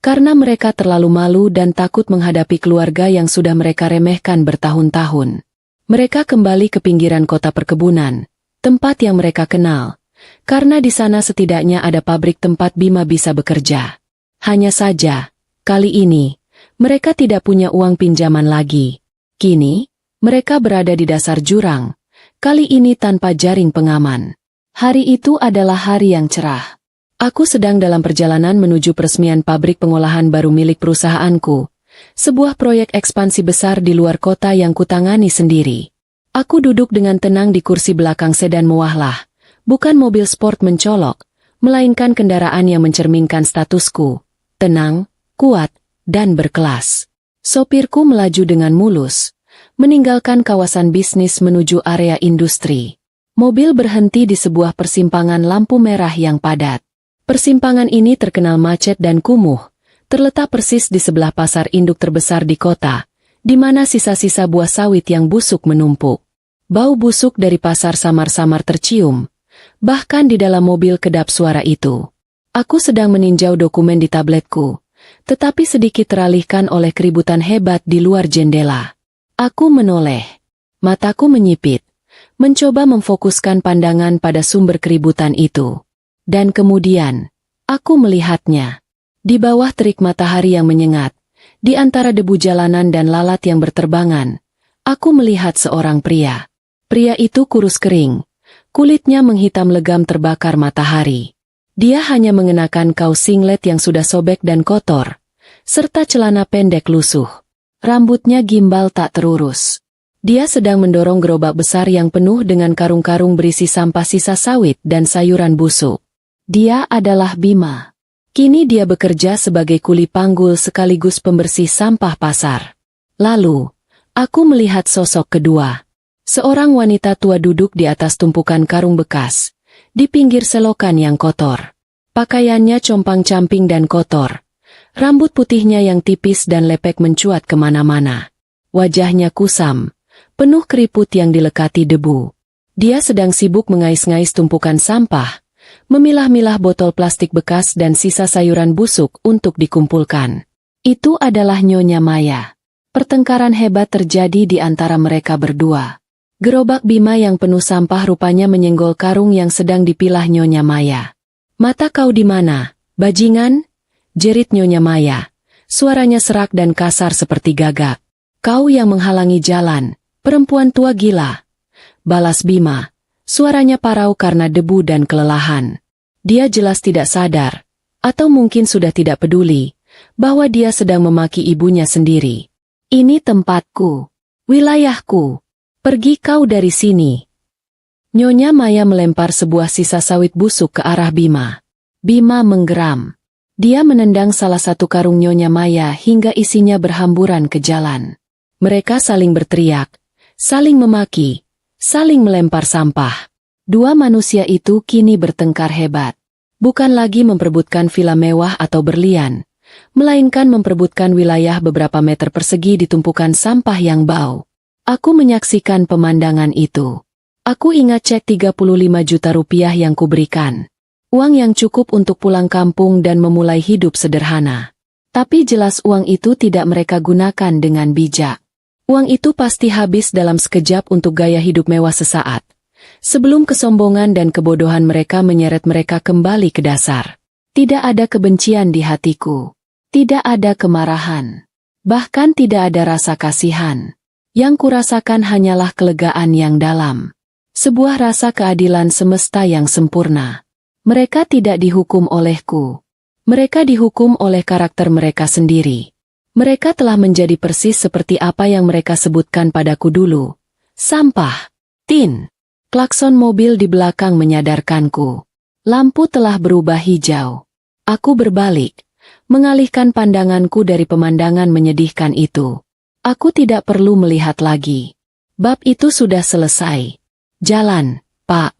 karena mereka terlalu malu dan takut menghadapi keluarga yang sudah mereka remehkan bertahun-tahun. Mereka kembali ke pinggiran kota perkebunan, tempat yang mereka kenal, karena di sana setidaknya ada pabrik tempat Bima bisa bekerja. Hanya saja, kali ini, mereka tidak punya uang pinjaman lagi. Kini, mereka berada di dasar jurang, kali ini tanpa jaring pengaman. Hari itu adalah hari yang cerah. Aku sedang dalam perjalanan menuju peresmian pabrik pengolahan baru milik perusahaanku, sebuah proyek ekspansi besar di luar kota yang kutangani sendiri. Aku duduk dengan tenang di kursi belakang sedan mewah, bukan mobil sport mencolok, melainkan kendaraan yang mencerminkan statusku, tenang, kuat, dan berkelas. Sopirku melaju dengan mulus, meninggalkan kawasan bisnis menuju area industri. Mobil berhenti di sebuah persimpangan lampu merah yang padat. Persimpangan ini terkenal macet dan kumuh, terletak persis di sebelah pasar induk terbesar di kota, di mana sisa-sisa buah sawit yang busuk menumpuk. Bau busuk dari pasar samar-samar tercium, bahkan di dalam mobil kedap suara itu. Aku sedang meninjau dokumen di tabletku, tetapi sedikit teralihkan oleh keributan hebat di luar jendela. Aku menoleh, mataku menyipit, mencoba memfokuskan pandangan pada sumber keributan itu. Dan kemudian, aku melihatnya. Di bawah terik matahari yang menyengat, di antara debu jalanan dan lalat yang berterbangan, aku melihat seorang pria. Pria itu kurus kering, kulitnya menghitam legam terbakar matahari. Dia hanya mengenakan kaos singlet yang sudah sobek dan kotor, serta celana pendek lusuh. Rambutnya gimbal tak terurus. Dia sedang mendorong gerobak besar yang penuh dengan karung-karung berisi sampah sisa sawit dan sayuran busuk. Dia adalah Bima. Kini dia bekerja sebagai kuli panggul sekaligus pembersih sampah pasar. Lalu, aku melihat sosok kedua. Seorang wanita tua duduk di atas tumpukan karung bekas, di pinggir selokan yang kotor. Pakaiannya compang-camping dan kotor. Rambut putihnya yang tipis dan lepek mencuat kemana-mana. Wajahnya kusam, penuh keriput yang dilekati debu. Dia sedang sibuk mengais-ngais tumpukan sampah, memilah-milah botol plastik bekas dan sisa sayuran busuk untuk dikumpulkan. Itu adalah Nyonya Maya. Pertengkaran hebat terjadi di antara mereka berdua. Gerobak Bima yang penuh sampah rupanya menyenggol karung yang sedang dipilah Nyonya Maya. "Mata kau di mana, bajingan?" jerit Nyonya Maya. Suaranya serak dan kasar seperti gagak. "Kau yang menghalangi jalan, perempuan tua gila," balas Bima. Suaranya parau karena debu dan kelelahan. Dia jelas tidak sadar, atau mungkin sudah tidak peduli, bahwa dia sedang memaki ibunya sendiri. "Ini tempatku, wilayahku. Pergi kau dari sini." Nyonya Maya melempar sebuah sisa sawit busuk ke arah Bima. Bima menggeram. Dia menendang salah satu karung Nyonya Maya hingga isinya berhamburan ke jalan. Mereka saling berteriak, saling memaki, saling melempar sampah. Dua manusia itu kini bertengkar hebat. Bukan lagi memperebutkan villa mewah atau berlian, melainkan memperebutkan wilayah beberapa meter persegi di tumpukan sampah yang bau. Aku menyaksikan pemandangan itu. Aku ingat cek 35 juta rupiah yang kuberikan. Uang yang cukup untuk pulang kampung dan memulai hidup sederhana. Tapi jelas uang itu tidak mereka gunakan dengan bijak. Uang itu pasti habis dalam sekejap untuk gaya hidup mewah sesaat. Sebelum kesombongan dan kebodohan mereka menyeret mereka kembali ke dasar. Tidak ada kebencian di hatiku. Tidak ada kemarahan. Bahkan tidak ada rasa kasihan. Yang kurasakan hanyalah kelegaan yang dalam. Sebuah rasa keadilan semesta yang sempurna. Mereka tidak dihukum olehku. Mereka dihukum oleh karakter mereka sendiri. Mereka telah menjadi persis seperti apa yang mereka sebutkan padaku dulu. Sampah. Tin. Klakson mobil di belakang menyadarkanku. Lampu telah berubah hijau. Aku berbalik, mengalihkan pandanganku dari pemandangan menyedihkan itu. Aku tidak perlu melihat lagi. Bab itu sudah selesai. "Jalan, Pak,"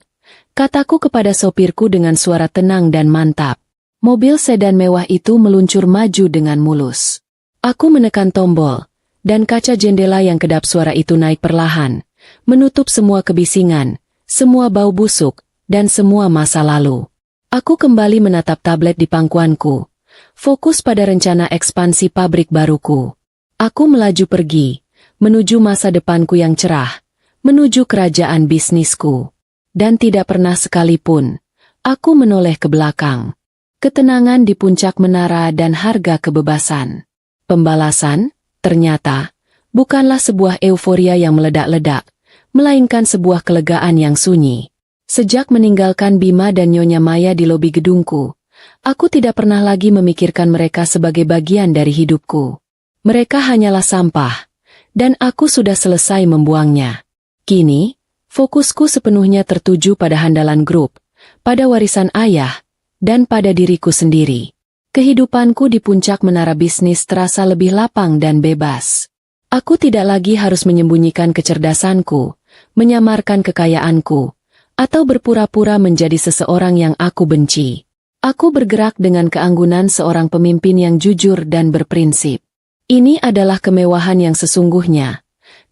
kataku kepada sopirku dengan suara tenang dan mantap. Mobil sedan mewah itu meluncur maju dengan mulus. Aku menekan tombol, dan kaca jendela yang kedap suara itu naik perlahan, menutup semua kebisingan, semua bau busuk, dan semua masa lalu. Aku kembali menatap tablet di pangkuanku, fokus pada rencana ekspansi pabrik baruku. Aku melaju pergi, menuju masa depanku yang cerah, menuju kerajaan bisnisku. Dan tidak pernah sekalipun, aku menoleh ke belakang. Ketenangan di puncak menara dan harga kebebasan. Pembalasan, ternyata, bukanlah sebuah euforia yang meledak-ledak, melainkan sebuah kelegaan yang sunyi. Sejak meninggalkan Bima dan Nyonya Maya di lobi gedungku, aku tidak pernah lagi memikirkan mereka sebagai bagian dari hidupku. Mereka hanyalah sampah, dan aku sudah selesai membuangnya. Kini, fokusku sepenuhnya tertuju pada Handalan Group, pada warisan ayah, dan pada diriku sendiri. Kehidupanku di puncak menara bisnis terasa lebih lapang dan bebas. Aku tidak lagi harus menyembunyikan kecerdasanku, menyamarkan kekayaanku, atau berpura-pura menjadi seseorang yang aku benci. Aku bergerak dengan keanggunan seorang pemimpin yang jujur dan berprinsip. Ini adalah kemewahan yang sesungguhnya.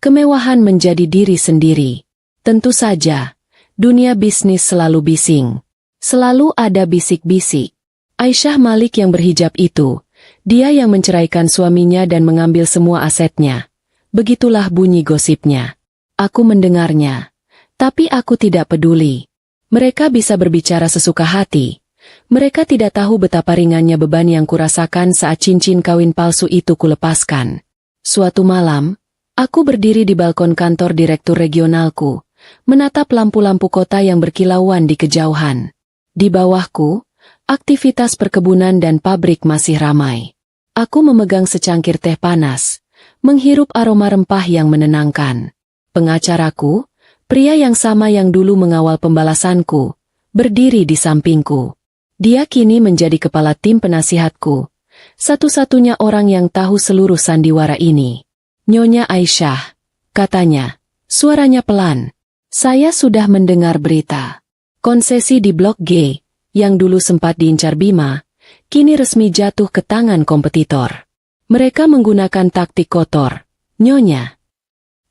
Kemewahan menjadi diri sendiri. Tentu saja, dunia bisnis selalu bising. Selalu ada bisik-bisik. Aisyah Malik yang berhijab itu, dia yang menceraikan suaminya dan mengambil semua asetnya. Begitulah bunyi gosipnya. Aku mendengarnya. Tapi aku tidak peduli. Mereka bisa berbicara sesuka hati. Mereka tidak tahu betapa ringannya beban yang kurasakan saat cincin kawin palsu itu kulepaskan. Suatu malam, aku berdiri di balkon kantor direktur regionalku, menatap lampu-lampu kota yang berkilauan di kejauhan. Di bawahku, aktivitas perkebunan dan pabrik masih ramai. Aku memegang secangkir teh panas, menghirup aroma rempah yang menenangkan. Pengacaraku, pria yang sama yang dulu mengawal pembalasanku, berdiri di sampingku. Dia kini menjadi kepala tim penasihatku, satu-satunya orang yang tahu seluruh sandiwara ini. "Nyonya Aisyah," katanya, suaranya pelan. "Saya sudah mendengar berita. Konsesi di Blok G, yang dulu sempat diincar Bima, kini resmi jatuh ke tangan kompetitor. Mereka menggunakan taktik kotor, Nyonya.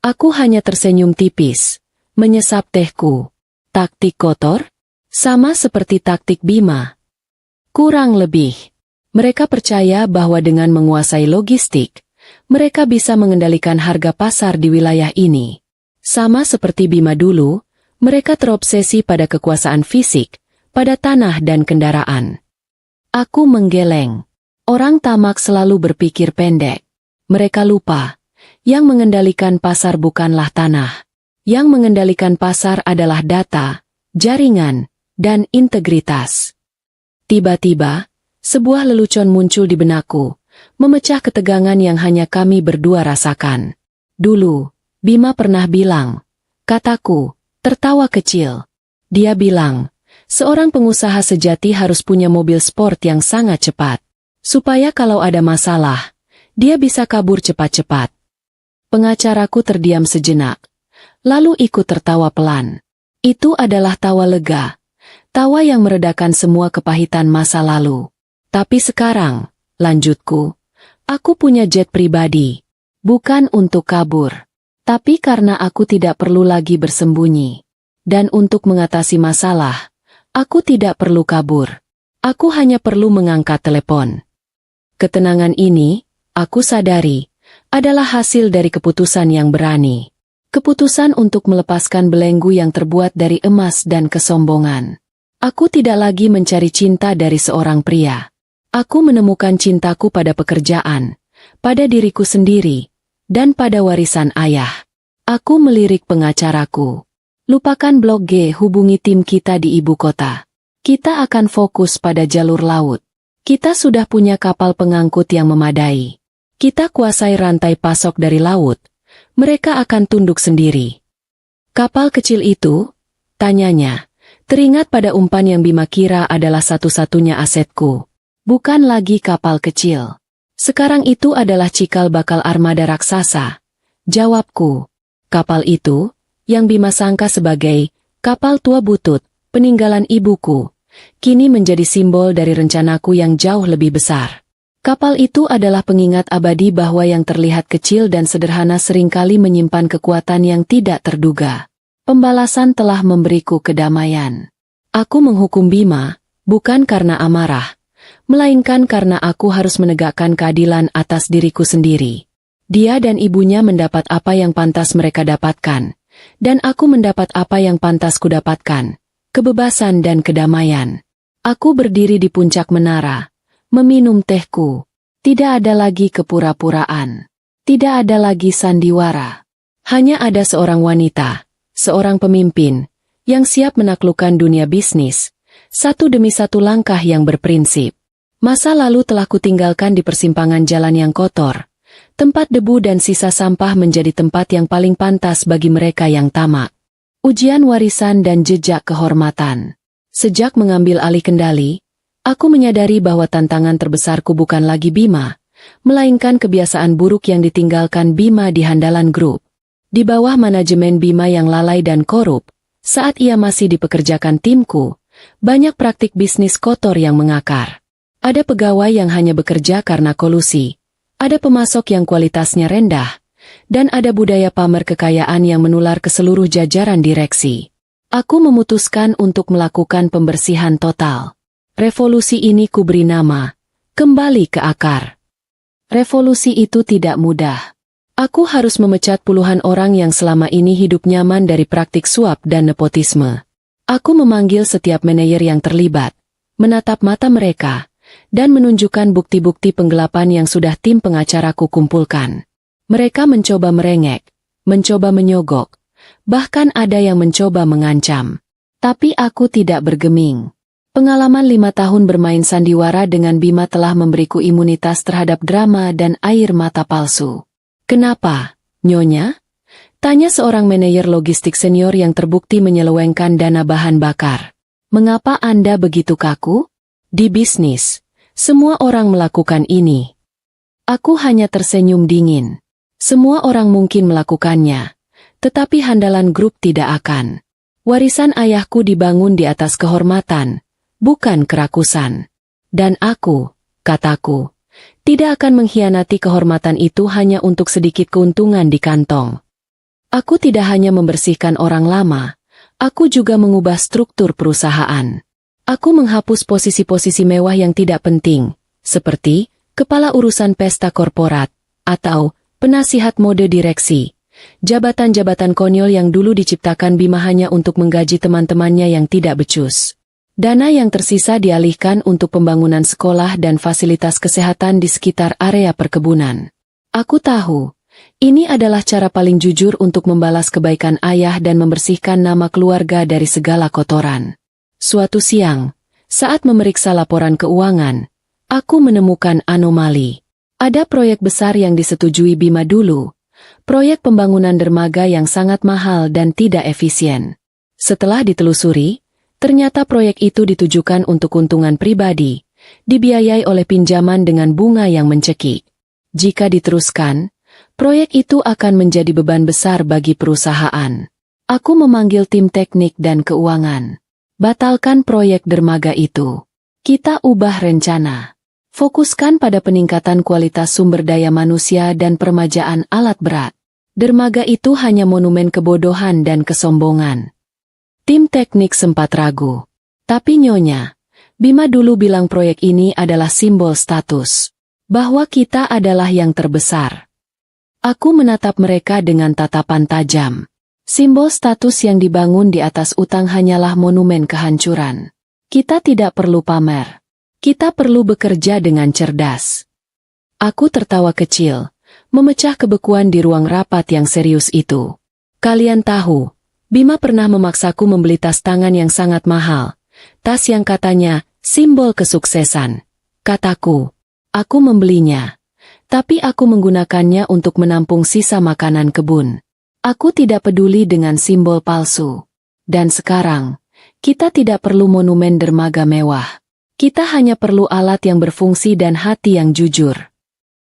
Aku hanya tersenyum tipis, menyesap tehku. Taktik kotor? Sama seperti taktik Bima. Kurang lebih. Mereka percaya bahwa dengan menguasai logistik, mereka bisa mengendalikan harga pasar di wilayah ini. Sama seperti Bima dulu, mereka terobsesi pada kekuasaan fisik, pada tanah dan kendaraan. Aku menggeleng. Orang tamak selalu berpikir pendek. Mereka lupa, yang mengendalikan pasar bukanlah tanah. Yang mengendalikan pasar adalah data, jaringan, dan integritas. Tiba-tiba, sebuah lelucon muncul di benakku, memecah ketegangan yang hanya kami berdua rasakan. Dulu, Bima pernah bilang, kataku, tertawa kecil. Dia bilang, seorang pengusaha sejati harus punya mobil sport yang sangat cepat, supaya kalau ada masalah, dia bisa kabur cepat-cepat. Pengacaraku terdiam sejenak, lalu ikut tertawa pelan. Itu adalah tawa lega, tawa yang meredakan semua kepahitan masa lalu. Tapi sekarang, lanjutku, aku punya jet pribadi, bukan untuk kabur, tapi karena aku tidak perlu lagi bersembunyi. Dan untuk mengatasi masalah, aku tidak perlu kabur. Aku hanya perlu mengangkat telepon. Ketenangan ini, aku sadari, adalah hasil dari keputusan yang berani. Keputusan untuk melepaskan belenggu yang terbuat dari emas dan kesombongan. Aku tidak lagi mencari cinta dari seorang pria. Aku menemukan cintaku pada pekerjaan, pada diriku sendiri, dan pada warisan ayah. Aku melirik pengacaraku. Lupakan blog G, hubungi tim kita di ibu kota. Kita akan fokus pada jalur laut. Kita sudah punya kapal pengangkut yang memadai. Kita kuasai rantai pasok dari laut. Mereka akan tunduk sendiri. Kapal kecil itu? Tanyanya. Teringat pada umpan yang Bima kira adalah satu-satunya asetku. Bukan lagi kapal kecil. Sekarang itu adalah cikal bakal armada raksasa. Jawabku. Kapal itu, yang Bima sangka sebagai kapal tua butut, peninggalan ibuku, kini menjadi simbol dari rencanaku yang jauh lebih besar. Kapal itu adalah pengingat abadi bahwa yang terlihat kecil dan sederhana seringkali menyimpan kekuatan yang tidak terduga. Pembalasan telah memberiku kedamaian. Aku menghukum Bima, bukan karena amarah, melainkan karena aku harus menegakkan keadilan atas diriku sendiri. Dia dan ibunya mendapat apa yang pantas mereka dapatkan. Dan aku mendapat apa yang pantas kudapatkan, kebebasan dan kedamaian. Aku berdiri di puncak menara, meminum tehku. Tidak ada lagi kepura-puraan. Tidak ada lagi sandiwara. Hanya ada seorang wanita, seorang pemimpin, yang siap menaklukkan dunia bisnis, satu demi satu langkah yang berprinsip. Masa lalu telah kutinggalkan di persimpangan jalan yang kotor. Tempat debu dan sisa sampah menjadi tempat yang paling pantas bagi mereka yang tamak. Ujian warisan dan jejak kehormatan. Sejak mengambil alih kendali, aku menyadari bahwa tantangan terbesarku bukan lagi Bima, melainkan kebiasaan buruk yang ditinggalkan Bima di Handalan Group. Di bawah manajemen Bima yang lalai dan korup, saat ia masih dipekerjakan timku, banyak praktik bisnis kotor yang mengakar. Ada pegawai yang hanya bekerja karena kolusi. Ada pemasok yang kualitasnya rendah, dan ada budaya pamer kekayaan yang menular ke seluruh jajaran direksi. Aku memutuskan untuk melakukan pembersihan total. Revolusi ini kuberi nama, kembali ke akar. Revolusi itu tidak mudah. Aku harus memecat puluhan orang yang selama ini hidup nyaman dari praktik suap dan nepotisme. Aku memanggil setiap manajer yang terlibat, menatap mata mereka, dan menunjukkan bukti-bukti penggelapan yang sudah tim pengacaraku kumpulkan. Mereka mencoba merengek, mencoba menyogok, bahkan ada yang mencoba mengancam. Tapi aku tidak bergeming. Pengalaman 5 tahun bermain sandiwara dengan Bima telah memberiku imunitas terhadap drama dan air mata palsu. Kenapa, Nyonya? Tanya seorang manajer logistik senior yang terbukti menyelewengkan dana bahan bakar. Mengapa Anda begitu kaku? Di bisnis, semua orang melakukan ini. Aku hanya tersenyum dingin. Semua orang mungkin melakukannya, tetapi Handalan Group tidak akan. Warisan ayahku dibangun di atas kehormatan, bukan kerakusan. Dan aku, kataku, tidak akan mengkhianati kehormatan itu hanya untuk sedikit keuntungan di kantong. Aku tidak hanya membersihkan orang lama, aku juga mengubah struktur perusahaan. Aku menghapus posisi-posisi mewah yang tidak penting, seperti kepala urusan pesta korporat, atau penasihat mode direksi. Jabatan-jabatan konyol yang dulu diciptakan Bima hanya untuk menggaji teman-temannya yang tidak becus. Dana yang tersisa dialihkan untuk pembangunan sekolah dan fasilitas kesehatan di sekitar area perkebunan. Aku tahu, ini adalah cara paling jujur untuk membalas kebaikan ayah dan membersihkan nama keluarga dari segala kotoran. Suatu siang, saat memeriksa laporan keuangan, aku menemukan anomali. Ada proyek besar yang disetujui Bima dulu, proyek pembangunan dermaga yang sangat mahal dan tidak efisien. Setelah ditelusuri, ternyata proyek itu ditujukan untuk keuntungan pribadi, dibiayai oleh pinjaman dengan bunga yang mencekik. Jika diteruskan, proyek itu akan menjadi beban besar bagi perusahaan. Aku memanggil tim teknik dan keuangan. Batalkan proyek dermaga itu. Kita ubah rencana. Fokuskan pada peningkatan kualitas sumber daya manusia dan permajaan alat berat. Dermaga itu hanya monumen kebodohan dan kesombongan. Tim teknik sempat ragu. Tapi Nyonya, Bima dulu bilang proyek ini adalah simbol status. Bahwa kita adalah yang terbesar. Aku menatap mereka dengan tatapan tajam. Simbol status yang dibangun di atas utang hanyalah monumen kehancuran. Kita tidak perlu pamer. Kita perlu bekerja dengan cerdas. Aku tertawa kecil, memecah kebekuan di ruang rapat yang serius itu. Kalian tahu, Bima pernah memaksaku membeli tas tangan yang sangat mahal. Tas yang katanya, simbol kesuksesan. Kataku, aku membelinya. Tapi aku menggunakannya untuk menampung sisa makanan kebun. Aku tidak peduli dengan simbol palsu. Dan sekarang, kita tidak perlu monumen dermaga mewah. Kita hanya perlu alat yang berfungsi dan hati yang jujur.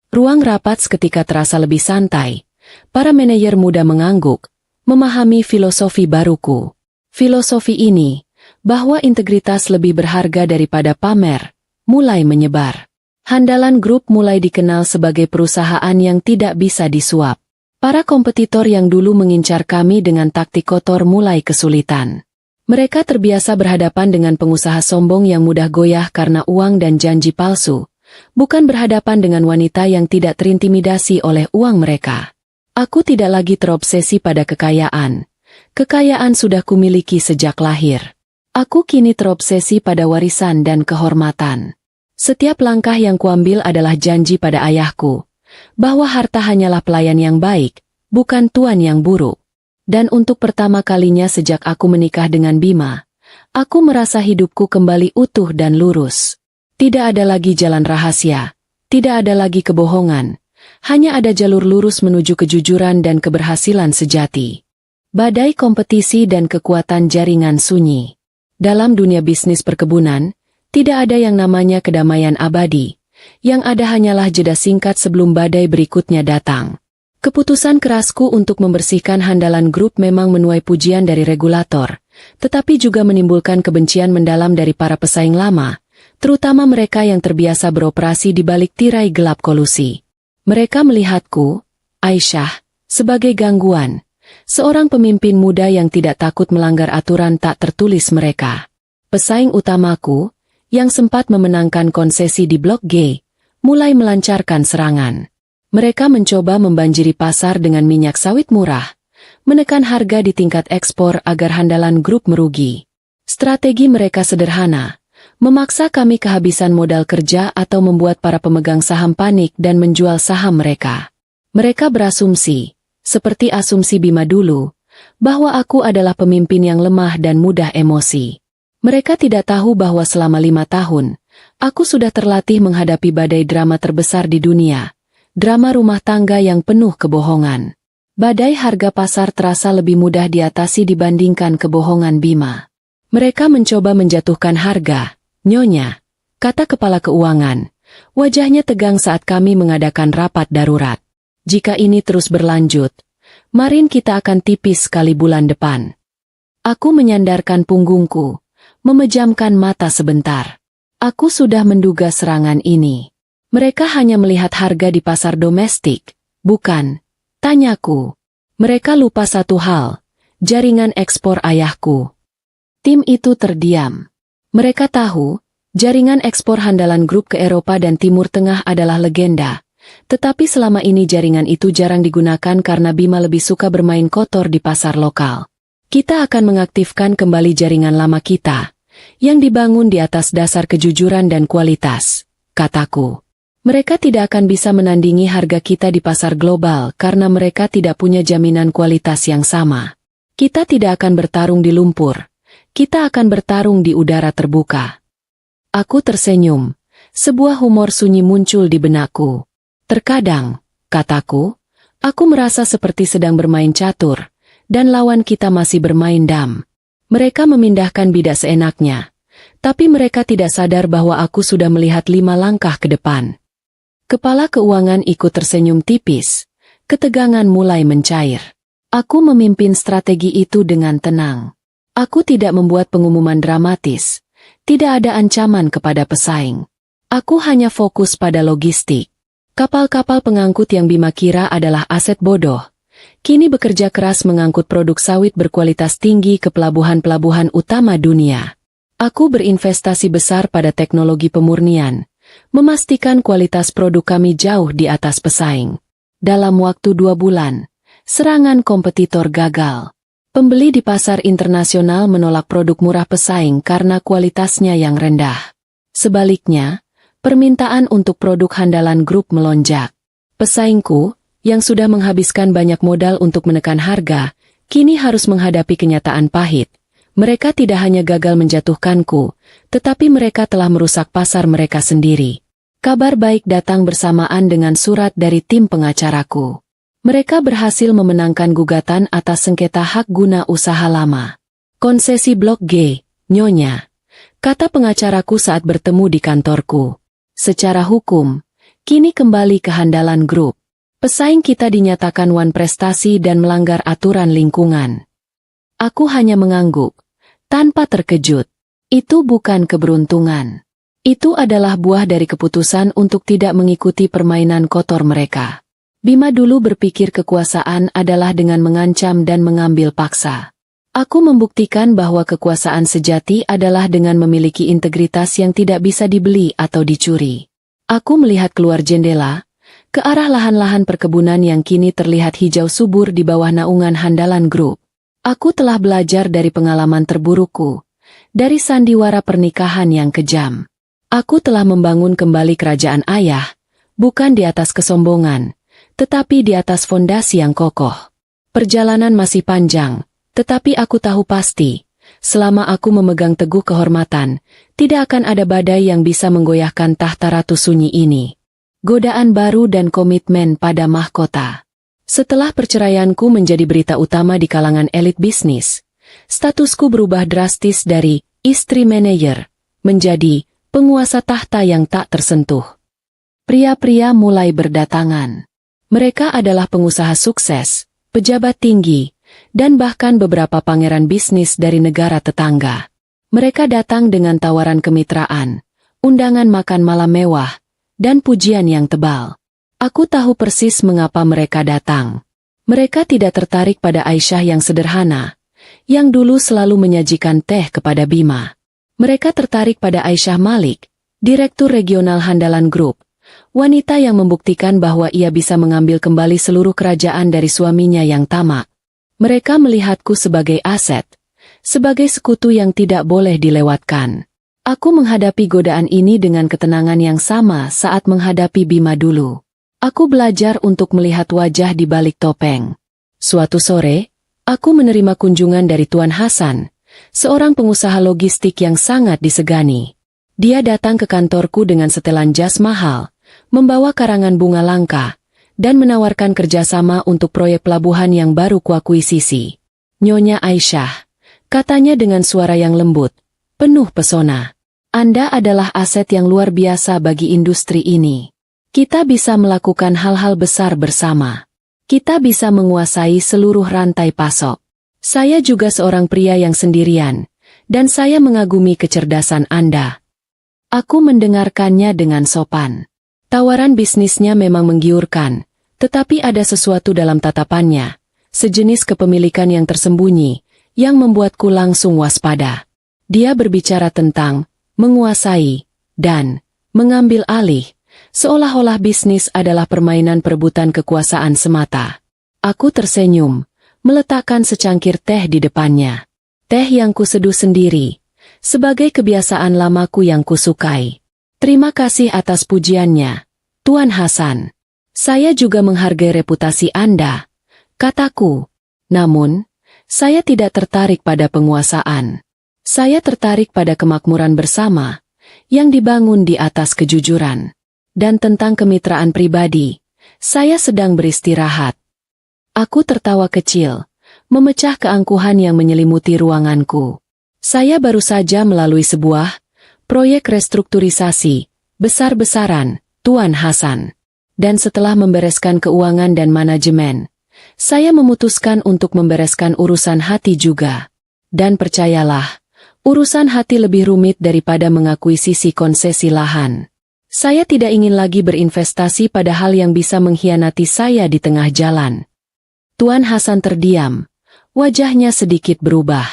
Ruang rapat seketika terasa lebih santai. Para manajer muda mengangguk, memahami filosofi baruku. Filosofi ini, bahwa integritas lebih berharga daripada pamer, mulai menyebar. Handalan Group mulai dikenal sebagai perusahaan yang tidak bisa disuap. Para kompetitor yang dulu mengincar kami dengan taktik kotor mulai kesulitan. Mereka terbiasa berhadapan dengan pengusaha sombong yang mudah goyah karena uang dan janji palsu, bukan berhadapan dengan wanita yang tidak terintimidasi oleh uang mereka. Aku tidak lagi terobsesi pada kekayaan. Kekayaan sudah kumiliki sejak lahir. Aku kini terobsesi pada warisan dan kehormatan. Setiap langkah yang kuambil adalah janji pada ayahku, bahwa harta hanyalah pelayan yang baik, bukan tuan yang buruk. Dan untuk pertama kalinya sejak aku menikah dengan Bima, aku merasa hidupku kembali utuh dan lurus. Tidak ada lagi jalan rahasia, tidak ada lagi kebohongan, hanya ada jalur lurus menuju kejujuran dan keberhasilan sejati. Badai kompetisi dan kekuatan jaringan sunyi. Dalam dunia bisnis perkebunan, tidak ada yang namanya kedamaian abadi. Yang ada hanyalah jeda singkat sebelum badai berikutnya datang. Keputusan kerasku untuk membersihkan Handalan Group memang menuai pujian dari regulator, tetapi juga menimbulkan kebencian mendalam dari para pesaing lama, terutama mereka yang terbiasa beroperasi di balik tirai gelap kolusi. Mereka melihatku, Aisyah, sebagai gangguan, seorang pemimpin muda yang tidak takut melanggar aturan tak tertulis mereka. Pesaing utamaku, yang sempat memenangkan konsesi di Blok G, mulai melancarkan serangan. Mereka mencoba membanjiri pasar dengan minyak sawit murah, menekan harga di tingkat ekspor agar Handalan Group merugi. Strategi mereka sederhana, memaksa kami kehabisan modal kerja atau membuat para pemegang saham panik dan menjual saham mereka. Mereka berasumsi, seperti asumsi Bima dulu, bahwa aku adalah pemimpin yang lemah dan mudah emosi. Mereka tidak tahu bahwa selama 5 tahun, aku sudah terlatih menghadapi badai drama terbesar di dunia, drama rumah tangga yang penuh kebohongan. Badai harga pasar terasa lebih mudah diatasi dibandingkan kebohongan Bima. Mereka mencoba menjatuhkan harga, Nyonya, kata kepala keuangan. Wajahnya tegang saat kami mengadakan rapat darurat. Jika ini terus berlanjut, marin kita akan tipis sekali bulan depan. Aku menyandarkan punggungku, memejamkan mata sebentar. Aku sudah menduga serangan ini. Mereka hanya melihat harga di pasar domestik, bukan? Tanyaku. Mereka lupa satu hal, jaringan ekspor ayahku. Tim itu terdiam. Mereka tahu, jaringan ekspor handalan grup ke Eropa dan Timur Tengah adalah legenda. Tetapi selama ini jaringan itu jarang digunakan karena Bima lebih suka bermain kotor di pasar lokal. Kita akan mengaktifkan kembali jaringan lama kita, yang dibangun di atas dasar kejujuran dan kualitas, kataku. Mereka tidak akan bisa menandingi harga kita di pasar global karena mereka tidak punya jaminan kualitas yang sama. Kita tidak akan bertarung di lumpur. Kita akan bertarung di udara terbuka. Aku tersenyum. Sebuah humor sunyi muncul di benakku. Terkadang, kataku, aku merasa seperti sedang bermain catur, dan lawan kita masih bermain dam. Mereka memindahkan bidak seenaknya, tapi mereka tidak sadar bahwa aku sudah melihat 5 langkah ke depan. Kepala keuangan ikut tersenyum tipis, ketegangan mulai mencair. Aku memimpin strategi itu dengan tenang. Aku tidak membuat pengumuman dramatis, tidak ada ancaman kepada pesaing. Aku hanya fokus pada logistik. Kapal-kapal pengangkut yang Bima kira adalah aset bodoh, kini bekerja keras mengangkut produk sawit berkualitas tinggi ke pelabuhan-pelabuhan utama dunia. Aku berinvestasi besar pada teknologi pemurnian, memastikan kualitas produk kami jauh di atas pesaing. Dalam waktu 2 bulan, serangan kompetitor gagal. Pembeli di pasar internasional menolak produk murah pesaing karena kualitasnya yang rendah. Sebaliknya, permintaan untuk produk handalan grup melonjak. Pesaingku, yang sudah menghabiskan banyak modal untuk menekan harga, kini harus menghadapi kenyataan pahit. Mereka tidak hanya gagal menjatuhkanku, tetapi mereka telah merusak pasar mereka sendiri. Kabar baik datang bersamaan dengan surat dari tim pengacaraku. Mereka berhasil memenangkan gugatan atas sengketa hak guna usaha lama. Konsesi Blok G, Nyonya, kata pengacaraku saat bertemu di kantorku. Secara hukum, kini kembali ke handalan grup. Pesaing kita dinyatakan wan prestasi dan melanggar aturan lingkungan. Aku hanya mengangguk, tanpa terkejut. Itu bukan keberuntungan. Itu adalah buah dari keputusan untuk tidak mengikuti permainan kotor mereka. Bima dulu berpikir kekuasaan adalah dengan mengancam dan mengambil paksa. Aku membuktikan bahwa kekuasaan sejati adalah dengan memiliki integritas yang tidak bisa dibeli atau dicuri. Aku melihat keluar jendela, ke arah lahan-lahan perkebunan yang kini terlihat hijau subur di bawah naungan handalan grup. Aku telah belajar dari pengalaman terburukku, dari sandiwara pernikahan yang kejam. Aku telah membangun kembali kerajaan ayah, bukan di atas kesombongan, tetapi di atas fondasi yang kokoh. Perjalanan masih panjang, tetapi aku tahu pasti, selama aku memegang teguh kehormatan, tidak akan ada badai yang bisa menggoyahkan tahta ratu sunyi ini. Godaan baru dan komitmen pada mahkota. Setelah perceraianku menjadi berita utama di kalangan elit bisnis, statusku berubah drastis dari istri manajer menjadi penguasa tahta yang tak tersentuh. Pria-pria mulai berdatangan. Mereka adalah pengusaha sukses, pejabat tinggi, dan bahkan beberapa pangeran bisnis dari negara tetangga. Mereka datang dengan tawaran kemitraan, undangan makan malam mewah, dan pujian yang tebal. Aku tahu persis mengapa mereka datang. Mereka tidak tertarik pada Aisyah yang sederhana, yang dulu selalu menyajikan teh kepada Bima. Mereka tertarik pada Aisyah Malik, Direktur Regional Handalan Group, wanita yang membuktikan bahwa ia bisa mengambil kembali seluruh kerajaan dari suaminya yang tamak. Mereka melihatku sebagai aset, sebagai sekutu yang tidak boleh dilewatkan. Aku menghadapi godaan ini dengan ketenangan yang sama saat menghadapi Bima dulu. Aku belajar untuk melihat wajah di balik topeng. Suatu sore, aku menerima kunjungan dari Tuan Hasan, seorang pengusaha logistik yang sangat disegani. Dia datang ke kantorku dengan setelan jas mahal, membawa karangan bunga langka, dan menawarkan kerjasama untuk proyek pelabuhan yang baru kuakuisisi. Nyonya Aisyah, katanya dengan suara yang lembut, penuh pesona. Anda adalah aset yang luar biasa bagi industri ini. Kita bisa melakukan hal-hal besar bersama. Kita bisa menguasai seluruh rantai pasok. Saya juga seorang pria yang sendirian, dan saya mengagumi kecerdasan Anda. Aku mendengarkannya dengan sopan. Tawaran bisnisnya memang menggiurkan, tetapi ada sesuatu dalam tatapannya, sejenis kepemilikan yang tersembunyi, yang membuatku langsung waspada. Dia berbicara tentang menguasai dan mengambil alih, seolah-olah bisnis adalah permainan perebutan kekuasaan semata. Aku tersenyum, meletakkan secangkir teh di depannya. Teh yang kuseduh sendiri, sebagai kebiasaan lamaku yang kusukai. Terima kasih atas pujiannya, Tuan Hasan. Saya juga menghargai reputasi Anda, kataku. Namun, saya tidak tertarik pada penguasaan. Saya tertarik pada kemakmuran bersama, yang dibangun di atas kejujuran. Dan tentang kemitraan pribadi, saya sedang beristirahat. Aku tertawa kecil, memecah keangkuhan yang menyelimuti ruanganku. Saya baru saja melalui sebuah proyek restrukturisasi besar-besaran, Tuan Hasan. Dan setelah membereskan keuangan dan manajemen, saya memutuskan untuk membereskan urusan hati juga. Dan percayalah, urusan hati lebih rumit daripada mengakuisisi konsesi lahan. Saya tidak ingin lagi berinvestasi pada hal yang bisa mengkhianati saya di tengah jalan. Tuan Hasan terdiam, wajahnya sedikit berubah.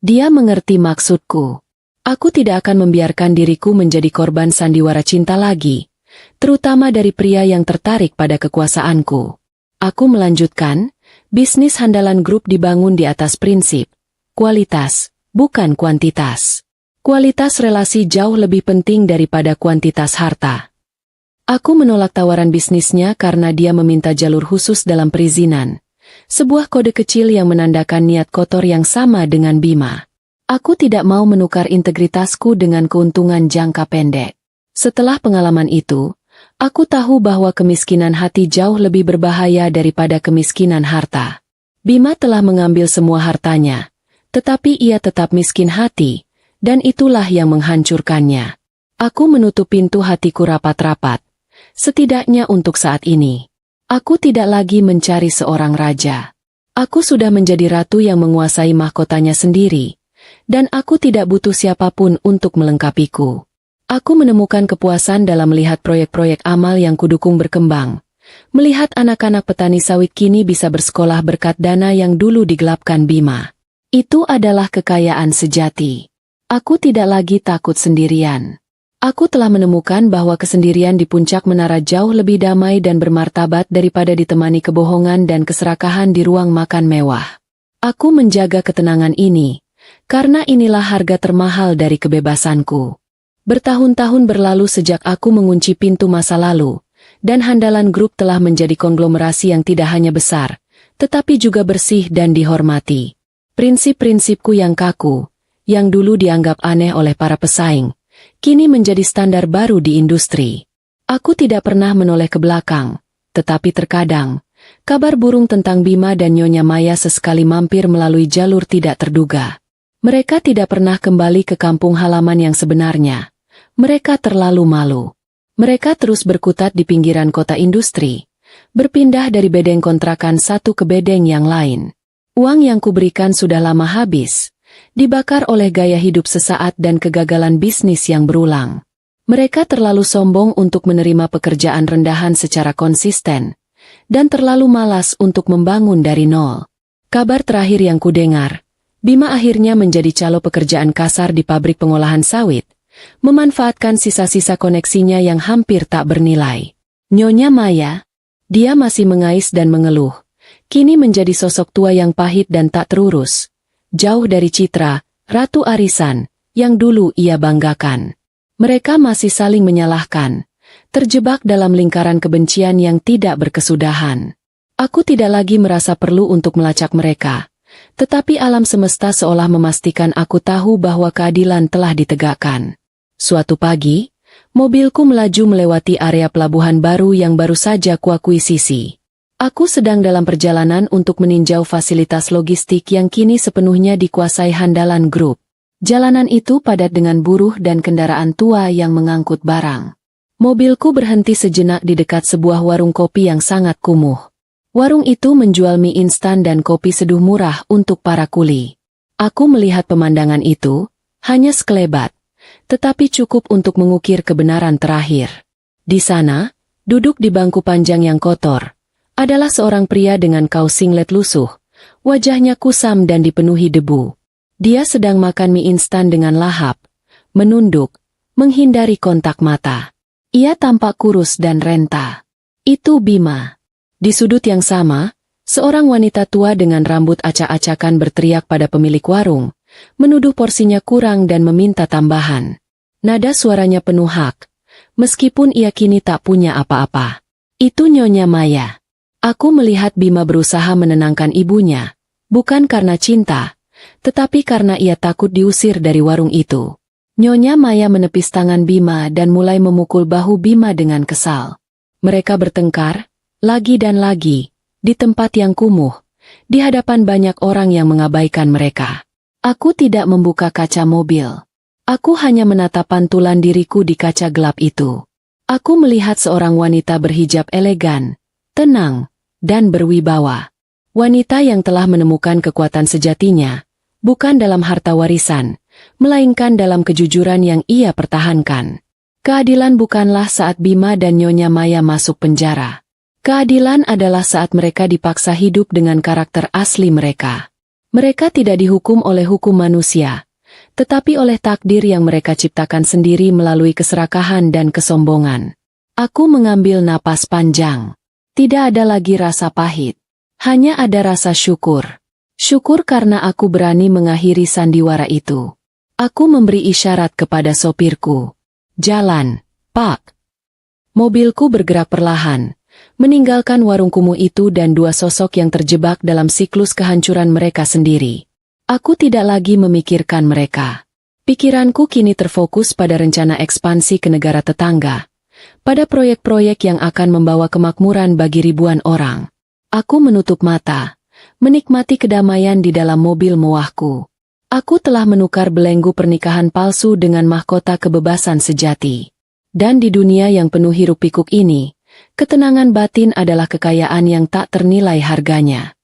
Dia mengerti maksudku. Aku tidak akan membiarkan diriku menjadi korban sandiwara cinta lagi, terutama dari pria yang tertarik pada kekuasaanku. Aku melanjutkan, bisnis Handalan Group dibangun di atas prinsip kualitas, bukan kuantitas. Kualitas relasi jauh lebih penting daripada kuantitas harta. Aku menolak tawaran bisnisnya karena dia meminta jalur khusus dalam perizinan. Sebuah kode kecil yang menandakan niat kotor yang sama dengan Bima. Aku tidak mau menukar integritasku dengan keuntungan jangka pendek. Setelah pengalaman itu, aku tahu bahwa kemiskinan hati jauh lebih berbahaya daripada kemiskinan harta. Bima telah mengambil semua hartanya, tetapi ia tetap miskin hati, dan itulah yang menghancurkannya. Aku menutup pintu hatiku rapat-rapat, setidaknya untuk saat ini. Aku tidak lagi mencari seorang raja. Aku sudah menjadi ratu yang menguasai mahkotanya sendiri, dan aku tidak butuh siapapun untuk melengkapiku. Aku menemukan kepuasan dalam melihat proyek-proyek amal yang kudukung berkembang, melihat anak-anak petani sawit kini bisa bersekolah berkat dana yang dulu digelapkan Bima. Itu adalah kekayaan sejati. Aku tidak lagi takut sendirian. Aku telah menemukan bahwa kesendirian di puncak menara jauh lebih damai dan bermartabat daripada ditemani kebohongan dan keserakahan di ruang makan mewah. Aku menjaga ketenangan ini, karena inilah harga termahal dari kebebasanku. Bertahun-tahun berlalu sejak aku mengunci pintu masa lalu, dan Handalan Group telah menjadi konglomerasi yang tidak hanya besar, tetapi juga bersih dan dihormati. Prinsip-prinsipku yang kaku, yang dulu dianggap aneh oleh para pesaing, kini menjadi standar baru di industri. Aku tidak pernah menoleh ke belakang, tetapi terkadang, kabar burung tentang Bima dan Nyonya Maya sesekali mampir melalui jalur tidak terduga. Mereka tidak pernah kembali ke kampung halaman yang sebenarnya. Mereka terlalu malu. Mereka terus berkutat di pinggiran kota industri, berpindah dari bedeng kontrakan satu ke bedeng yang lain. Uang yang kuberikan sudah lama habis, dibakar oleh gaya hidup sesaat dan kegagalan bisnis yang berulang. Mereka terlalu sombong untuk menerima pekerjaan rendahan secara konsisten, dan terlalu malas untuk membangun dari nol. Kabar terakhir yang kudengar, Bima akhirnya menjadi calo pekerjaan kasar di pabrik pengolahan sawit, memanfaatkan sisa-sisa koneksinya yang hampir tak bernilai. Nyonya Maya, dia masih mengais dan mengeluh, kini menjadi sosok tua yang pahit dan tak terurus. Jauh dari citra, Ratu Arisan, yang dulu ia banggakan. Mereka masih saling menyalahkan, terjebak dalam lingkaran kebencian yang tidak berkesudahan. Aku tidak lagi merasa perlu untuk melacak mereka, tetapi alam semesta seolah memastikan aku tahu bahwa keadilan telah ditegakkan. Suatu pagi, mobilku melaju melewati area pelabuhan baru yang baru saja kuakuisisi. Aku sedang dalam perjalanan untuk meninjau fasilitas logistik yang kini sepenuhnya dikuasai Handalan Group. Jalanan itu padat dengan buruh dan kendaraan tua yang mengangkut barang. Mobilku berhenti sejenak di dekat sebuah warung kopi yang sangat kumuh. Warung itu menjual mie instan dan kopi seduh murah untuk para kuli. Aku melihat pemandangan itu, hanya sekelebat, tetapi cukup untuk mengukir kebenaran terakhir. Di sana, duduk di bangku panjang yang kotor, adalah seorang pria dengan kaos singlet lusuh, wajahnya kusam dan dipenuhi debu. Dia sedang makan mie instan dengan lahap, menunduk, menghindari kontak mata. Ia tampak kurus dan renta. Itu Bima. Di sudut yang sama, seorang wanita tua dengan rambut acak-acakan berteriak pada pemilik warung, menuduh porsinya kurang dan meminta tambahan. Nada suaranya penuh hak, meskipun ia kini tak punya apa-apa. Itu Nyonya Maya. Aku melihat Bima berusaha menenangkan ibunya, bukan karena cinta, tetapi karena ia takut diusir dari warung itu. Nyonya Maya menepis tangan Bima dan mulai memukul bahu Bima dengan kesal. Mereka bertengkar, lagi dan lagi, di tempat yang kumuh, di hadapan banyak orang yang mengabaikan mereka. Aku tidak membuka kaca mobil. Aku hanya menatap pantulan diriku di kaca gelap itu. Aku melihat seorang wanita berhijab elegan, tenang, dan berwibawa. Wanita yang telah menemukan kekuatan sejatinya, bukan dalam harta warisan, melainkan dalam kejujuran yang ia pertahankan. Keadilan bukanlah saat Bima dan Nyonya Maya masuk penjara. Keadilan adalah saat mereka dipaksa hidup dengan karakter asli mereka. Mereka tidak dihukum oleh hukum manusia, tetapi oleh takdir yang mereka ciptakan sendiri melalui keserakahan dan kesombongan. Aku mengambil napas panjang. Tidak ada lagi rasa pahit. Hanya ada rasa syukur. Syukur karena aku berani mengakhiri sandiwara itu. Aku memberi isyarat kepada sopirku. Jalan, Pak. Mobilku bergerak perlahan, meninggalkan warung kumuh itu dan dua sosok yang terjebak dalam siklus kehancuran mereka sendiri. Aku tidak lagi memikirkan mereka. Pikiranku kini terfokus pada rencana ekspansi ke negara tetangga, pada proyek-proyek yang akan membawa kemakmuran bagi ribuan orang. Aku menutup mata, menikmati kedamaian di dalam mobil mewahku. Aku telah menukar belenggu pernikahan palsu dengan mahkota kebebasan sejati. Dan di dunia yang penuh hiruk-pikuk ini, ketenangan batin adalah kekayaan yang tak ternilai harganya.